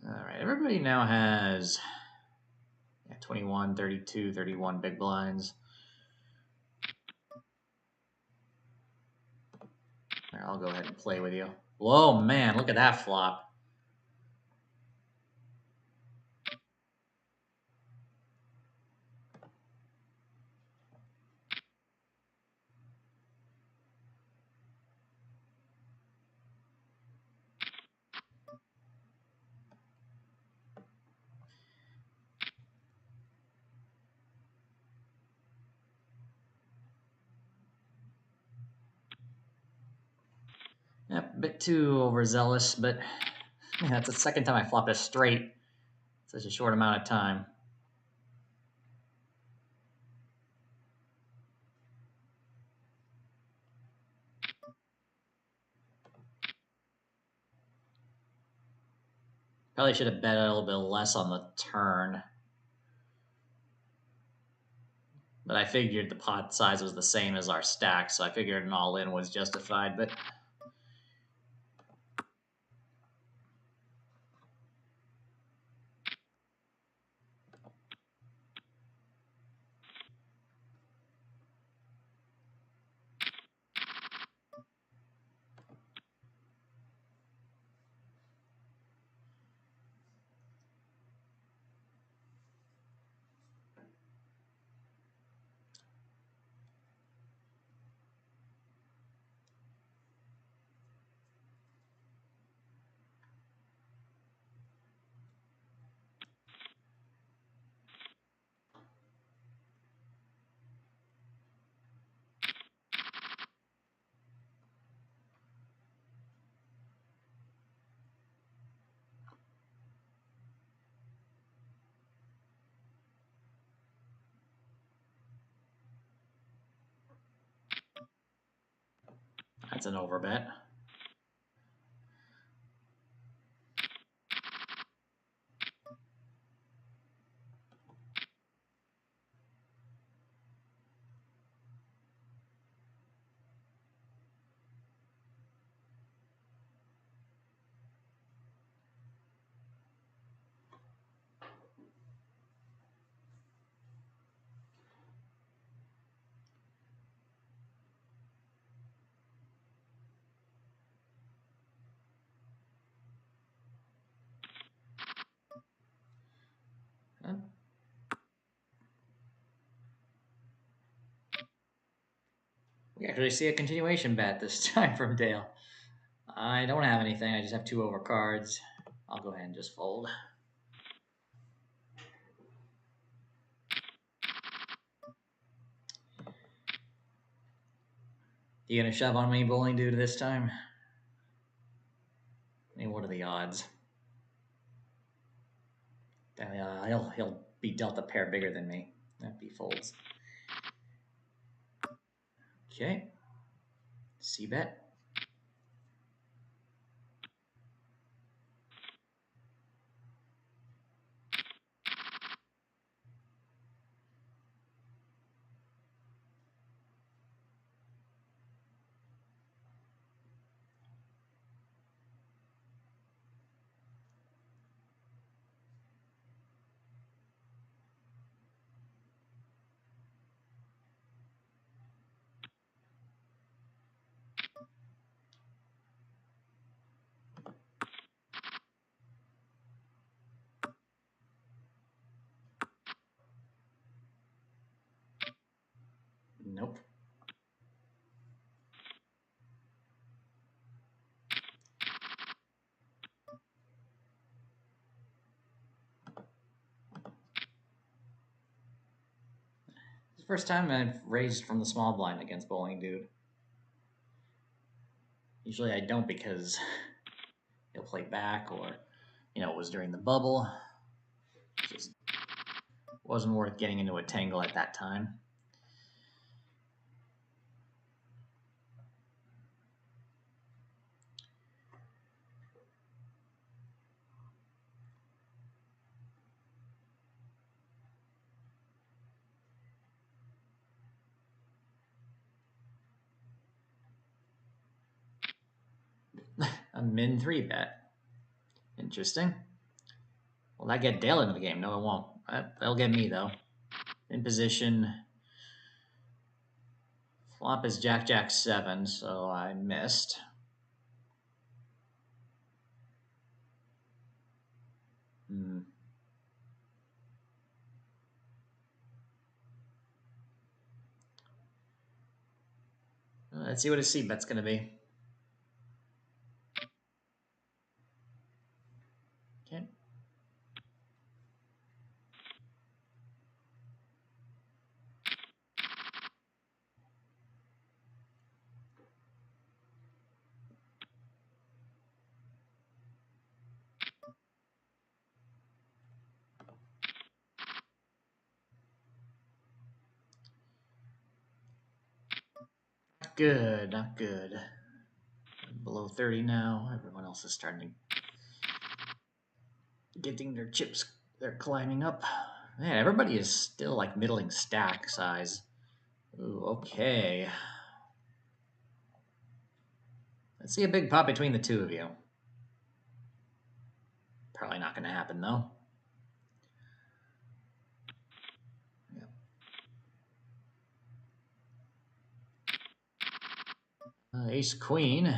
All right, everybody now has 21, 32, 31 big blinds. Here, I'll go ahead and play with you. Whoa, man, look at that flop. bit too overzealous, but yeah, that's the second time I flopped a straight in such a short amount of time. Probably should have bet a little bit less on the turn. But I figured the pot size was the same as our stack, so I figured an all-in was justified, but that's an overbet. We actually see a continuation bet this time from Dale. I don't have anything. I just have 2 overcards. I'll go ahead and just fold. You gonna shove on me, bowling dude, this time? I mean, what are the odds? He'll be dealt a pair bigger than me. That be folds. Okay. C bet. Nope. It's the first time I've raised from the small blind against bowling dude. Usually I don't because he'll play back or, it was during the bubble. It just wasn't worth getting into a tangle at that time. A min 3 bet. Interesting. Will that get Dale into the game? No, it won't. That'll get me, though. In position. Flop is Jack, Jack 7, so I missed. Let's see what his C bet's going to be. Okay. good, not good. Below 30 now. Everyone else is starting to getting their chips. They're climbing up. Man, everybody is still like middling stack size. Ooh, okay. Let's see a big pot between the two of you. Probably not going to happen though. Yep. Ace queen.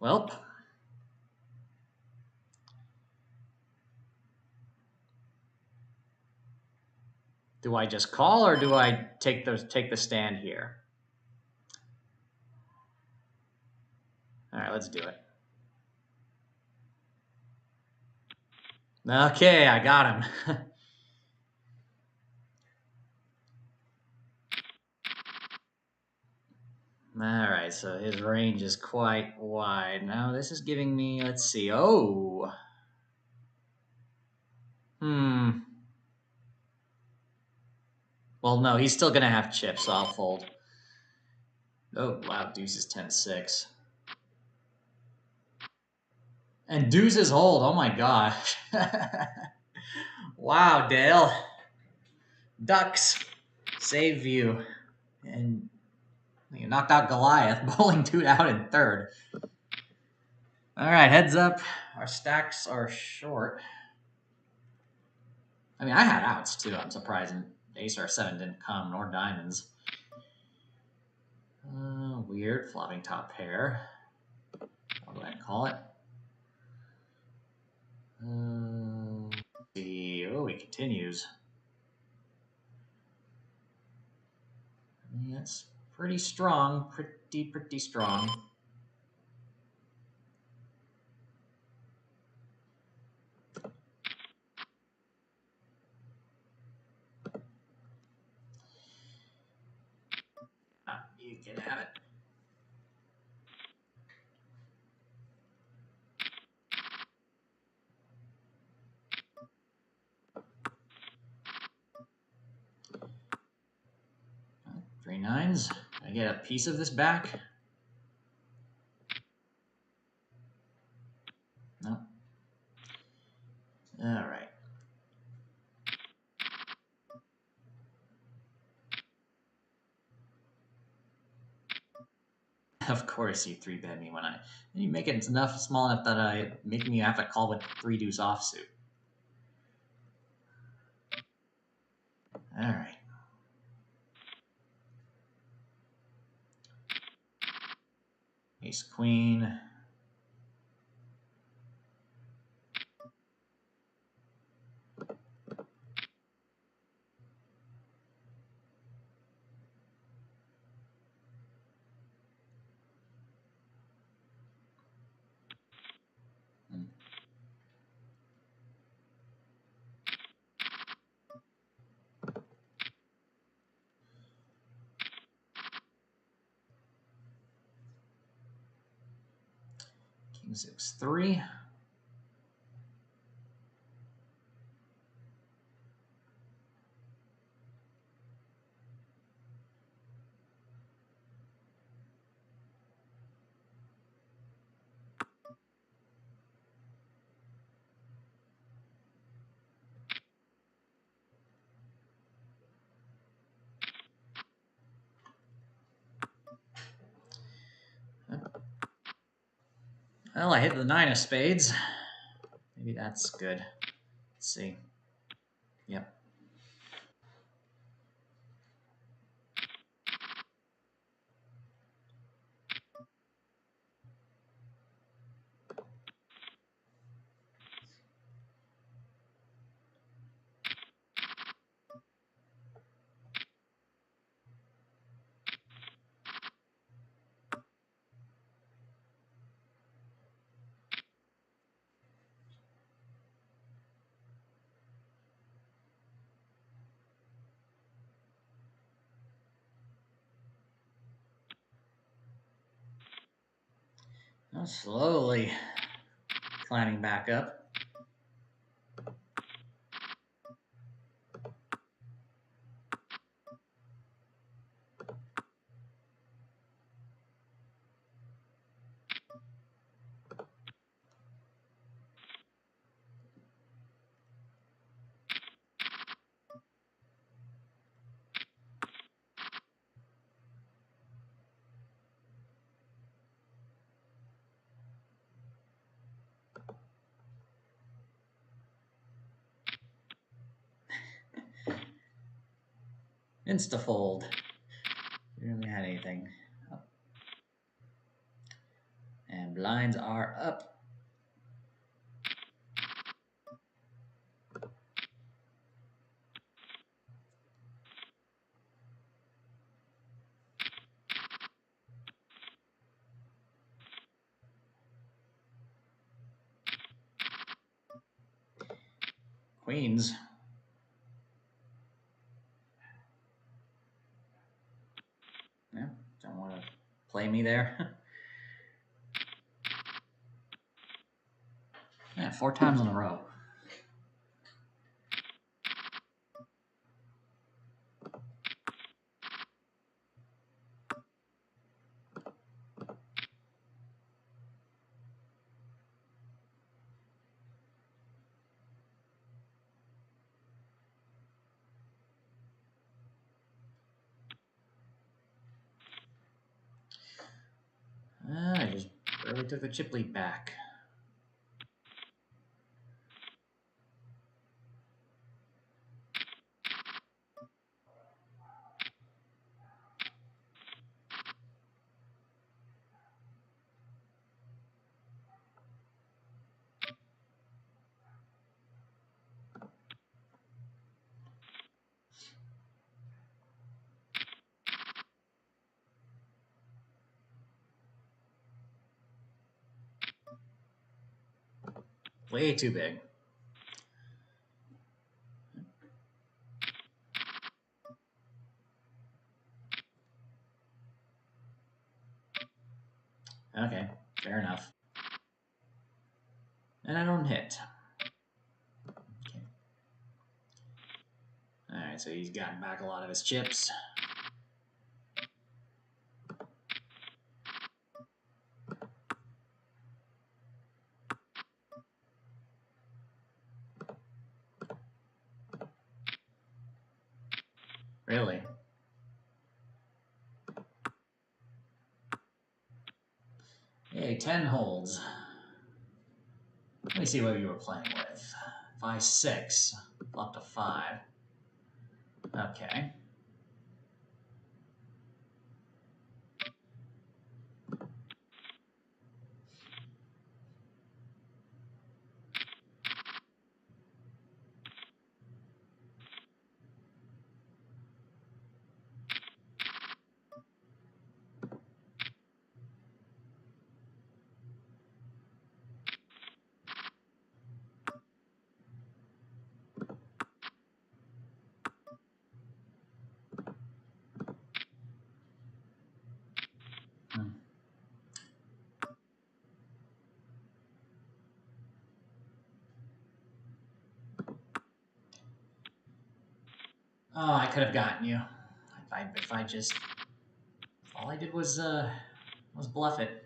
Well, do I just call or do I take the stand here? All right, let's do it. Okay, I got him. All right, so his range is quite wide. Now this is giving me, let's see. Oh. Well, no, he's still going to have chips, so I'll fold. Oh, wow, deuce is 10-6. And deuce is hold. Oh, my gosh. Wow, Dale. Ducks. Save you. And you knocked out Goliath, bowling dude out in third. All right, heads up. Our stacks are short. I mean, I had outs, too. I'm surprised ace or 7 didn't come, nor diamonds. Weird. Flopping top pair. I'll go ahead and call it. Let's see. Oh, he continues. That's pretty strong. Pretty strong. You can have it. Three nines. I get a piece of this back? No. All right. Of course you 3-bet me when you make it small enough that I making you have to call with 3 deuce offsuit. All right. Ace queen. King 6-3. Well, I hit the 9 of spades. Maybe that's good. Let's see. Yep. I'm slowly climbing back up. Insta-fold. We don't have anything. Oh. And blinds are up. Queens. Yeah, don't want to play me there. Yeah, 4 times in a row. I just barely took the chip lead back. Way too big. Okay, fair enough. And I don't hit. Okay. Alright, so he's gotten back a lot of his chips. Really? Hey, 10 holds. Let me see what you were playing with. 5-6. Flop to 5. Okay. Oh, I could have gotten you. If I just... All I did was bluff it.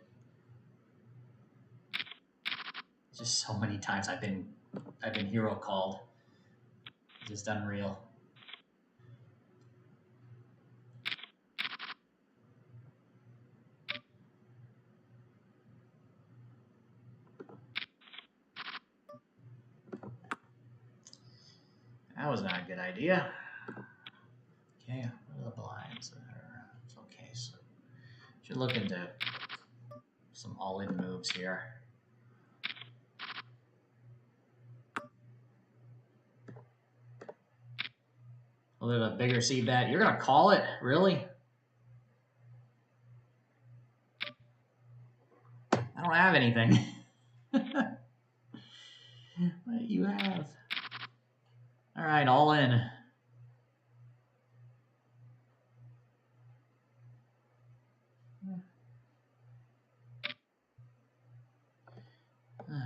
Just so many times I've been hero called. Just unreal. That was not a good idea. Okay, what are the blinds? It's okay, so should look into some all-in moves here. A little bit bigger seed bet. You're gonna call it? Really? I don't have anything. What do you have? All right, all in.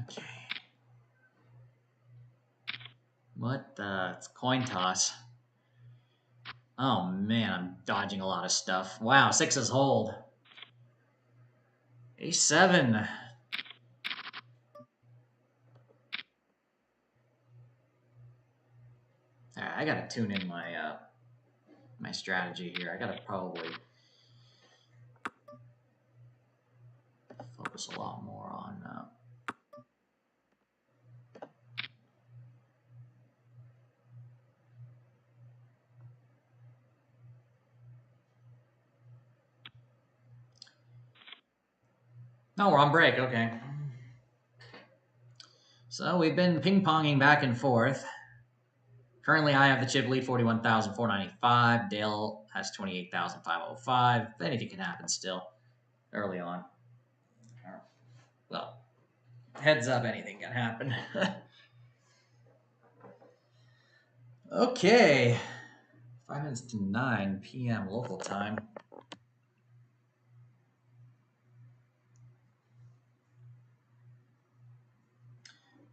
Okay. What the? It's coin toss. Oh man, I'm dodging a lot of stuff. Wow, sixes hold. A7. Alright, I gotta tune in my my strategy here. I gotta probably focus a lot more on. No, we're on break. Okay. So we've been ping-ponging back and forth. Currently, I have the chip lead, 41,495. Dale has 28,505. Anything can happen still early on. Well, heads up, anything can happen. Okay. 5 minutes to 9 p.m. local time.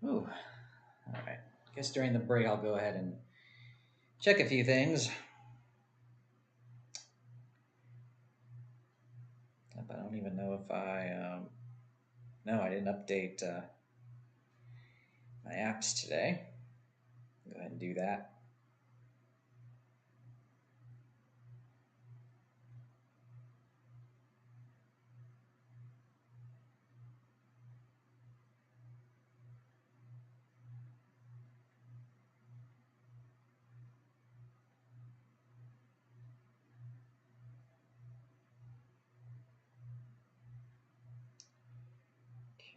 Ooh. All right. Guess during the break, I'll go ahead and check a few things. But I don't even know if I. No, I didn't update my apps today. Go ahead and do that.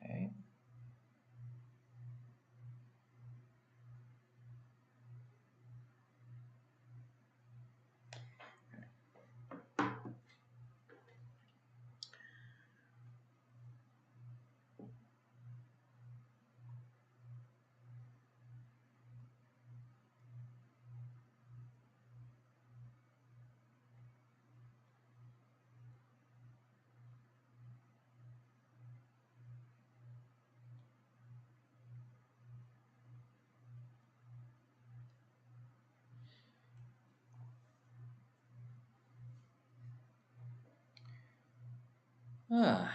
Okay. Ah.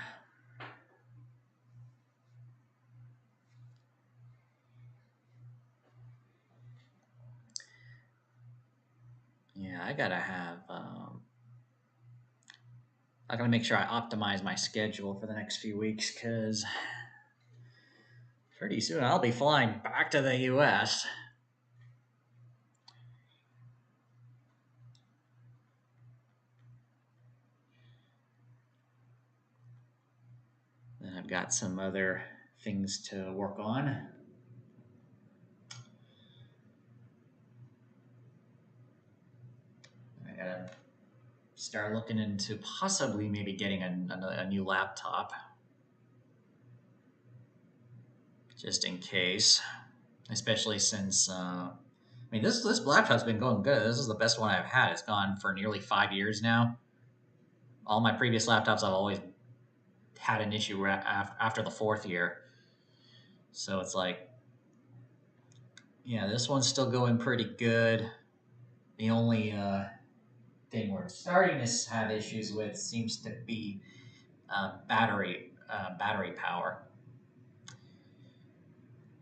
Yeah, I gotta have. I gotta make sure I optimize my schedule for the next few weeks because pretty soon I'll be flying back to the U.S. Then I've got some other things to work on. I gotta start looking into possibly maybe getting a new laptop just in case, especially since I mean this laptop's been going good. This is the best one I've had. It's gone for nearly 5 years now. All my previous laptops I've always had an issue after the fourth year, so it's like, yeah, this one's still going pretty good. The only thing we're starting to have issues with seems to be battery power,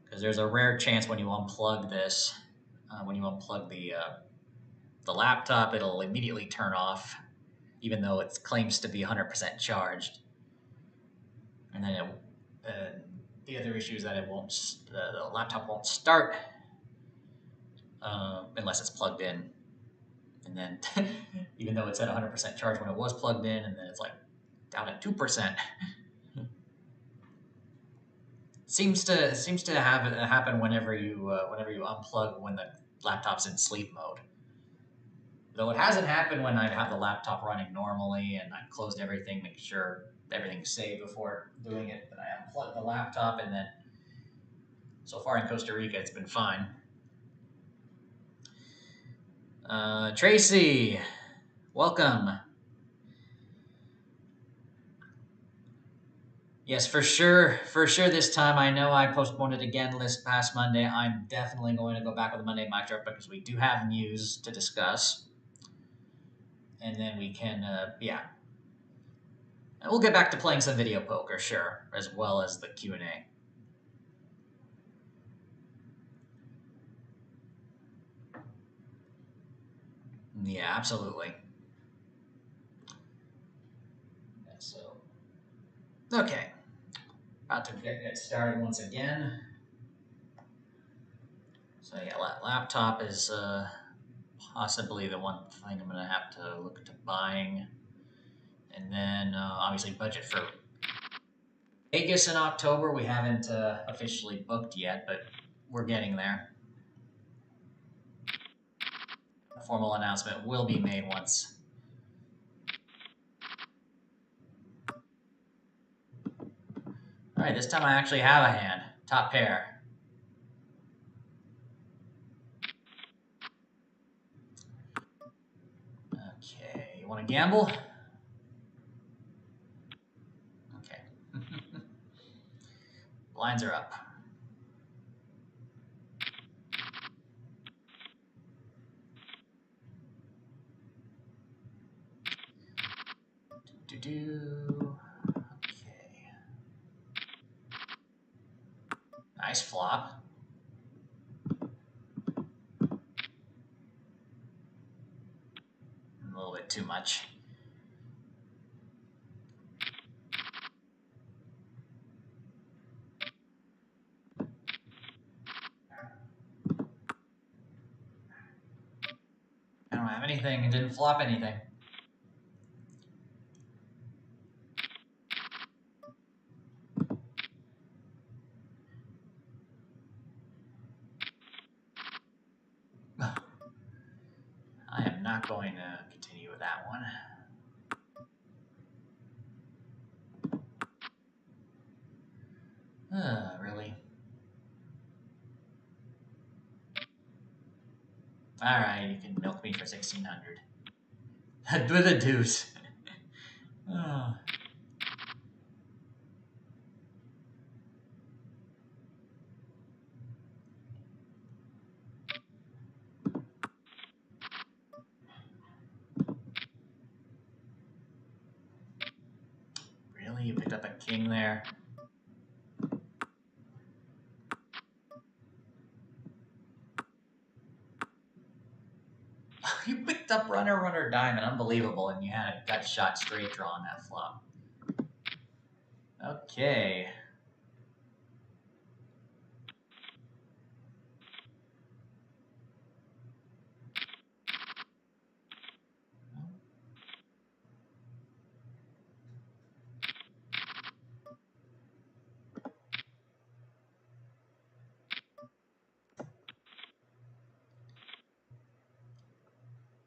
because there's a rare chance when you unplug this, when you unplug the laptop, it'll immediately turn off, even though it claims to be 100% charged. And then the other issue is that it won't, the laptop won't start unless it's plugged in. And then, even though it's at 100% charge when it was plugged in, and then it's like down at 2%. Seems to have happen whenever you unplug when the laptop's in sleep mode. Though it hasn't happened when I have the laptop running normally and I've closed everything, making sure everything's saved before doing it. But I unplugged the laptop, and then so far in Costa Rica, it's been fine. Tracy, welcome. Yes, for sure. For sure this time. I know I postponed it again this past Monday. I'm definitely going to go back with the Monday mock draft because we do have news to discuss. And then we can, yeah. And we'll get back to playing some video poker, sure, as well as the Q&A. Yeah, absolutely. So, okay. About to get started once again. So yeah, laptop is possibly the one thing I'm going to have to look to buying. And then obviously budget for Vegas in October. We haven't officially booked yet, but we're getting there. A formal announcement will be made once. All right, this time I actually have a hand. Top pair. Okay, you want to gamble? Okay. Blinds are up. Do-do. Okay. Nice flop. A little bit too much. I don't have anything and didn't flop anything. I am not going to continue with that one. Really? All right, you can milk me for 1,600. With a deuce. Oh. Really? You picked up a king there? You picked up runner, diamond. Unbelievable. And you had a gut shot straight draw on that flop. Okay.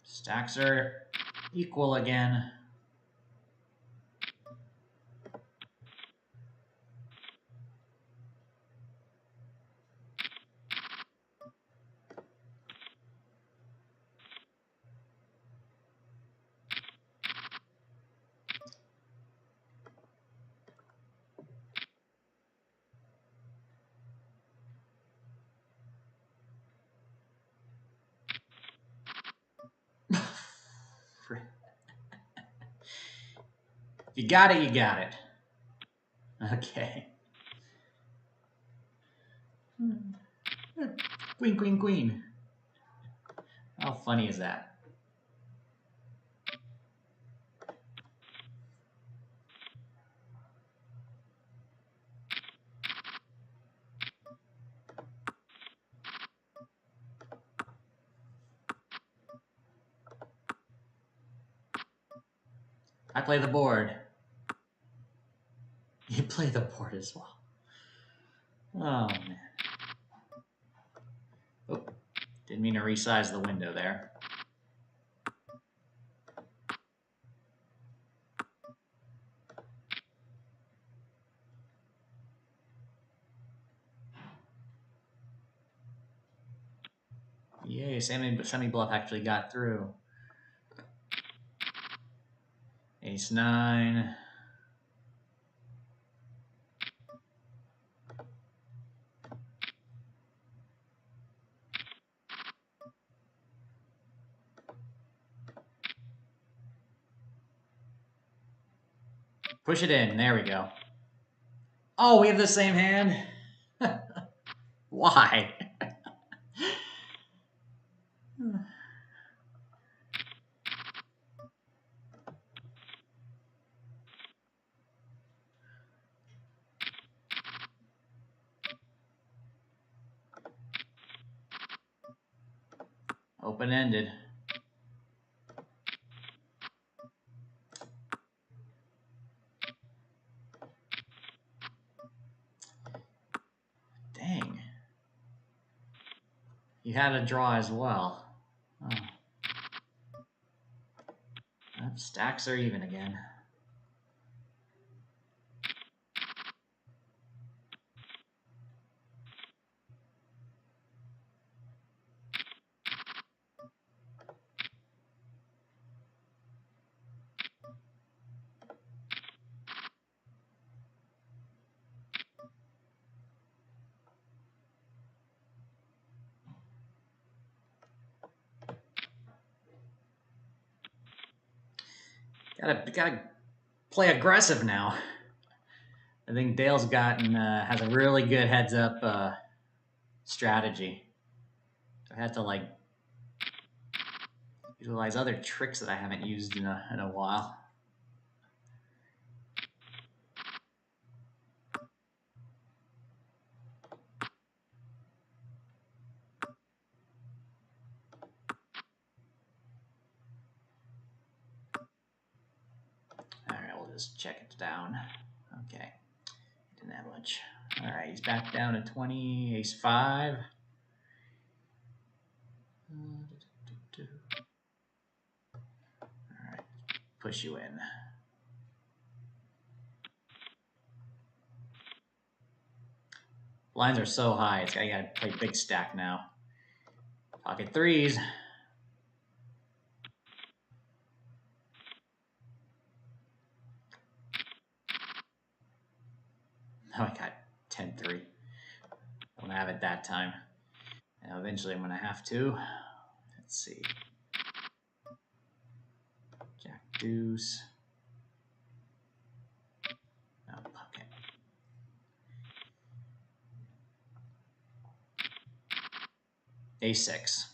Stacks are equal again. If you got it, you got it. Okay. Queen, queen, queen. How funny is that? I play the board. You play the board as well. Oh, man. Oh, didn't mean to resize the window there. Yay, semi-bluff actually got through. Ace 9. Push it in. There we go. Oh, we have the same hand? Why? Open-ended. Dang. You had a draw as well. Oh. Stacks are even again. Gotta play aggressive now. I think Dale's gotten has a really good heads up strategy. I had to like utilize other tricks that I haven't used in a while. All right, we'll just check it down. Okay, didn't have much. All right, he's back down to 20, ace 5. All right, push you in. Blinds are so high, I gotta play big stack now. Pocket 3s. Oh, I got 10-3. Don't have it that time. And eventually I'm gonna have to. Let's see. Jack deuce. No, okay. A6.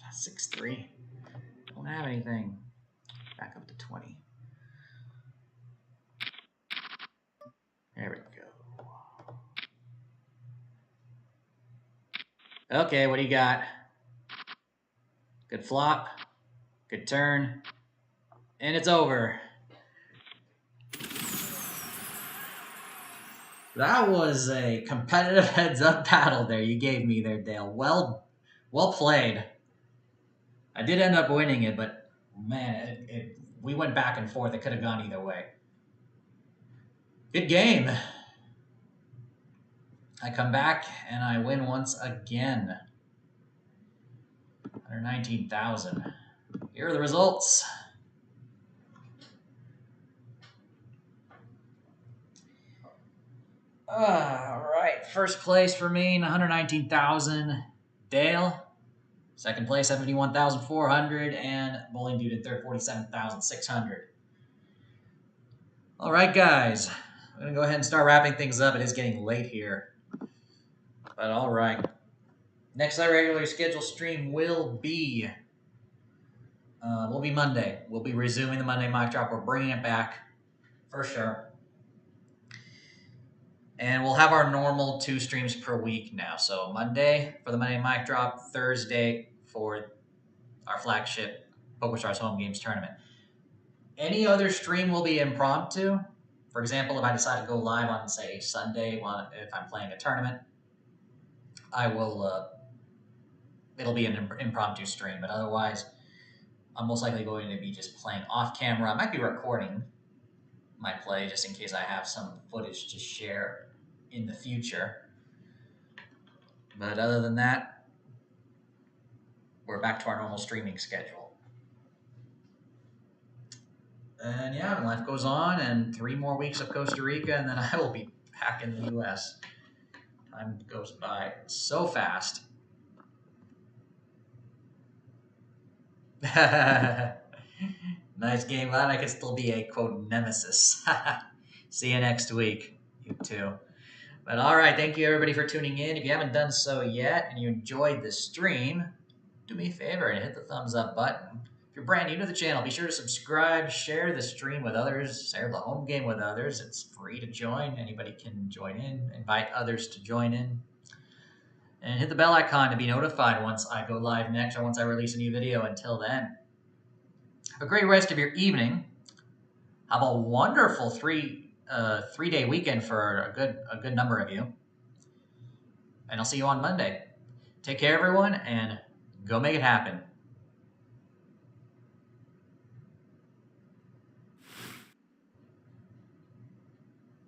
That's 6-3. Don't have anything. Back up to 20. There we go. Okay, what do you got? Good flop. Good turn. And it's over. That was a competitive heads-up battle there you gave me there, Dale. Well played. I did end up winning it, but man, we went back and forth. It could have gone either way. Good game. I come back and I win once again. 119,000. Here are the results. All right, first place for me, 119,000. Dale, second place, 71,400, and Bowling Dude in third, 47,600. All right, guys, I'm gonna go ahead and start wrapping things up. It is getting late here, but all right. Next regularly scheduled stream will be Monday. We'll be resuming the Monday mock drop. We're bringing it back for sure. And we'll have our normal 2 streams per week now. So Monday for the Monday mic drop, Thursday for our flagship PokerStars Home Games tournament. Any other stream will be impromptu. For example, if I decide to go live on, say, Sunday, if I'm playing a tournament, I will. It'll be an impromptu stream, but otherwise, I'm most likely going to be just playing off camera. I might be recording my play just in case I have some footage to share in the future. But other than that, we're back to our normal streaming schedule. And yeah, life goes on, and 3 more weeks of Costa Rica, and then I will be back in the U.S. Time goes by so fast. Nice game. Glad I could still be a quote nemesis. See you next week. You too. But all right, thank you everybody for tuning in. If you haven't done so yet and you enjoyed the stream, do me a favor and hit the thumbs up button. If you're brand new to the channel, be sure to subscribe, share the stream with others, share the home game with others. It's free to join. Anybody can join in. Invite others to join in. And hit the bell icon to be notified once I go live next or once I release a new video. Until then, have a great rest of your evening. Have a wonderful three-day weekend for a good number of you. And I'll see you on Monday. Take care, everyone, and go make it happen.